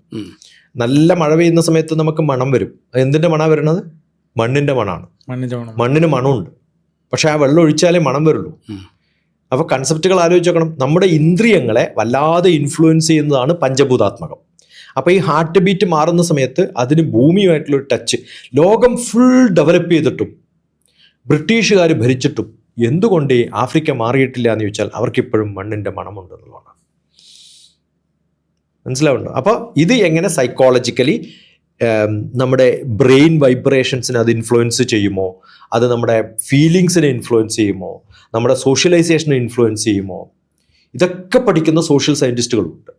നല്ല മഴ പെയ്യുന്ന സമയത്ത് നമുക്ക് മണം വരും. എന്തിൻ്റെ മണമാണ് വരുന്നത്? മണ്ണിൻ്റെ മണമാണ്. മണ്ണിന് മണമുണ്ട്, പക്ഷെ ആ വെള്ളം ഒഴിച്ചാലേ മണം വരുള്ളൂ. അപ്പോൾ കൺസെപ്റ്റുകൾ ആലോചിച്ച് നോക്കണം. നമ്മുടെ ഇന്ദ്രിയങ്ങളെ വല്ലാതെ ഇൻഫ്ലുവൻസ് ചെയ്യുന്നതാണ് പഞ്ചഭൂതാത്മകം. അപ്പോൾ ഈ ഹാർട്ട് ബീറ്റ് മാറുന്ന സമയത്ത് അതിന് ഭൂമിയുമായിട്ടുള്ളൊരു ടച്ച്. ലോകം ഫുൾ ഡെവലപ്പ് ചെയ്തിട്ടും ബ്രിട്ടീഷുകാർ ഭരിച്ചിട്ടും എന്തുകൊണ്ട് ആഫ്രിക്ക മാറിയിട്ടില്ല എന്ന് ചോദിച്ചാൽ അവർക്കിപ്പോഴും മണ്ണിൻ്റെ മണമുണ്ടെന്നുള്ളതാണ്. മനസ്സിലാവുന്നുണ്ടോ? അപ്പോൾ ഇത് എങ്ങനെ സൈക്കോളജിക്കലി നമ്മുടെ ബ്രെയിൻ വൈബ്രേഷൻസിനെ അത് ഇൻഫ്ലുവൻസ് ചെയ്യുമോ, അത് നമ്മുടെ ഫീലിങ്സിനെ ഇൻഫ്ലുവൻസ് ചെയ്യുമോ, നമ്മുടെ സോഷ്യലൈസേഷനെ ഇൻഫ്ലുവൻസ് ചെയ്യുമോ, ഇതൊക്കെ പഠിക്കുന്ന സോഷ്യൽ സയൻറ്റിസ്റ്റുകളുണ്ട്.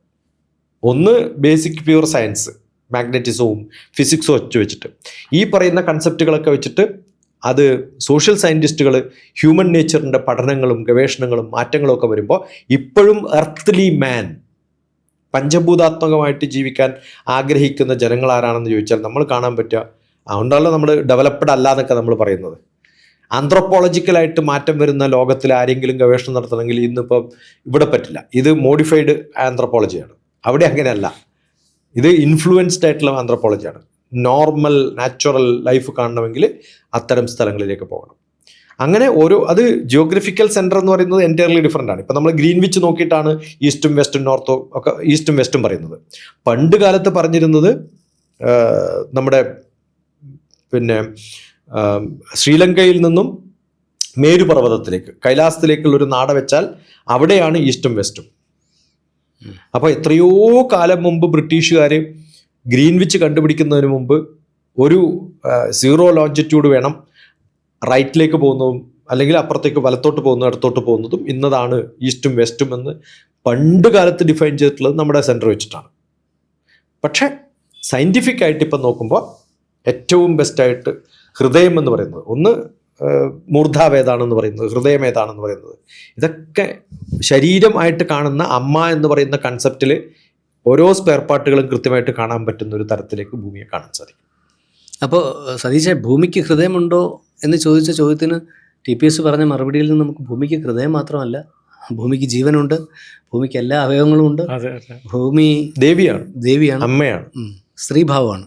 ഒന്ന് ബേസിക് പ്യൂർ സയൻസ്, മാഗ്നറ്റിസവും ഫിസിക്സും വെച്ചിട്ട് ഈ പറയുന്ന കൺസെപ്റ്റുകളൊക്കെ വെച്ചിട്ട് അത് സോഷ്യൽ സയൻറ്റിസ്റ്റുകൾ ഹ്യൂമൻ നേച്ചറിൻ്റെ പഠനങ്ങളും ഗവേഷണങ്ങളും മാറ്റങ്ങളും ഒക്കെ വരുമ്പോൾ ഇപ്പോഴും എർത്ത്ലി മാൻ, പഞ്ചഭൂതാത്മകമായിട്ട് ജീവിക്കാൻ ആഗ്രഹിക്കുന്ന ജനങ്ങൾ ആരാണെന്ന് ചോദിച്ചാൽ നമ്മൾ കാണാൻ പറ്റുക. അതുകൊണ്ടല്ലോ നമ്മൾ ഡെവലപ്ഡ് അല്ല എന്നൊക്കെ നമ്മൾ പറയുന്നത്. ആന്ത്രോപോളജിക്കലായിട്ട് മാറ്റം വരുന്ന ലോകത്തിൽ ആരെങ്കിലും ഗവേഷണം നടത്തണമെങ്കിൽ ഇന്നിപ്പം ഇവിടെ പറ്റില്ല. ഇത് മോഡിഫൈഡ് ആന്ത്രോപോളജിയാണ്. അവിടെ അങ്ങനെയല്ല. ഇത് ഇൻഫ്ലുവൻസ്ഡ് ആയിട്ടുള്ള ആന്ത്രോപോളജിയാണ്. നോർമൽ നാച്ചുറൽ ലൈഫ് കാണണമെങ്കിൽ അത്തരം സ്ഥലങ്ങളിലേക്ക് പോകണം. അങ്ങനെ അത് ജിയോഗ്രഫിക്കൽ സെൻറ്റർ എന്ന് പറയുന്നത് എൻറ്റയർലി ഡിഫറെൻ്റ് ആണ്. ഇപ്പം നമ്മൾ ഗ്രീൻവിച്ച് നോക്കിയിട്ടാണ് ഈസ്റ്റും വെസ്റ്റും നോർത്തും ഒക്കെ ഈസ്റ്റും വെസ്റ്റും പറയുന്നത്. പണ്ട് കാലത്ത് പറഞ്ഞിരുന്നത് നമ്മുടെ ശ്രീലങ്കയിൽ നിന്നും മേരുപർവ്വതത്തിലേക്ക് കൈലാസത്തിലേക്കുള്ളൊരു നാട വെച്ചാൽ അവിടെയാണ് ഈസ്റ്റും വെസ്റ്റും. അപ്പോൾ എത്രയോ കാലം മുമ്പ് ബ്രിട്ടീഷുകാർ ഗ്രീൻവിച്ച് കണ്ടുപിടിക്കുന്നതിന് മുമ്പ് ഒരു 0 ലോഞ്ചിറ്റ്യൂഡ് വേണം റൈറ്റിലേക്ക് പോകുന്നതും അല്ലെങ്കിൽ അപ്പുറത്തേക്ക് വലത്തോട്ട് പോകുന്നതും ഇടത്തോട്ട് പോകുന്നതും ഇന്നതാണ് ഈസ്റ്റും വെസ്റ്റും എന്ന് പണ്ട് കാലത്ത് ഡിഫൈൻ ചെയ്തിട്ടുള്ളത് നമ്മുടെ സെൻറ്റർ വെച്ചിട്ടാണ്. പക്ഷേ സയൻറ്റിഫിക് ആയിട്ട് ഇപ്പം നോക്കുമ്പോൾ ഏറ്റവും ബെസ്റ്റായിട്ട് ഹൃദയം എന്ന് പറയുന്നത്, ഒന്ന് മൂർധാവ് ഏതാണെന്ന് പറയുന്നത്, ഹൃദയം ഏതാണെന്ന് പറയുന്നത്, ഇതൊക്കെ ശരീരമായിട്ട് കാണുന്ന അമ്മ എന്ന് പറയുന്ന കൺസെപ്റ്റിൽ ഓരോ സ്പെയർ പാർട്ടുകളും കൃത്യമായിട്ട് കാണാൻ പറ്റുന്ന ഒരു തരത്തിലേക്ക് ഭൂമിയെ കാണാൻ സാധിക്കും. അപ്പോൾ സതീശ, ഭൂമിക്ക് ഹൃദയമുണ്ടോ എന്ന് ചോദിച്ച ചോദ്യത്തിന് TPS പറഞ്ഞ മറുപടിയിൽ നിന്ന് നമുക്ക് ഭൂമിക്ക് ഹൃദയം മാത്രമല്ല, ഭൂമിക്ക് ജീവനുണ്ട്, ഭൂമിക്ക് എല്ലാ അവയവങ്ങളും ഉണ്ട്. ഭൂമി ദേവിയാണ്, അമ്മയാണ്, സ്ത്രീഭാവമാണ്.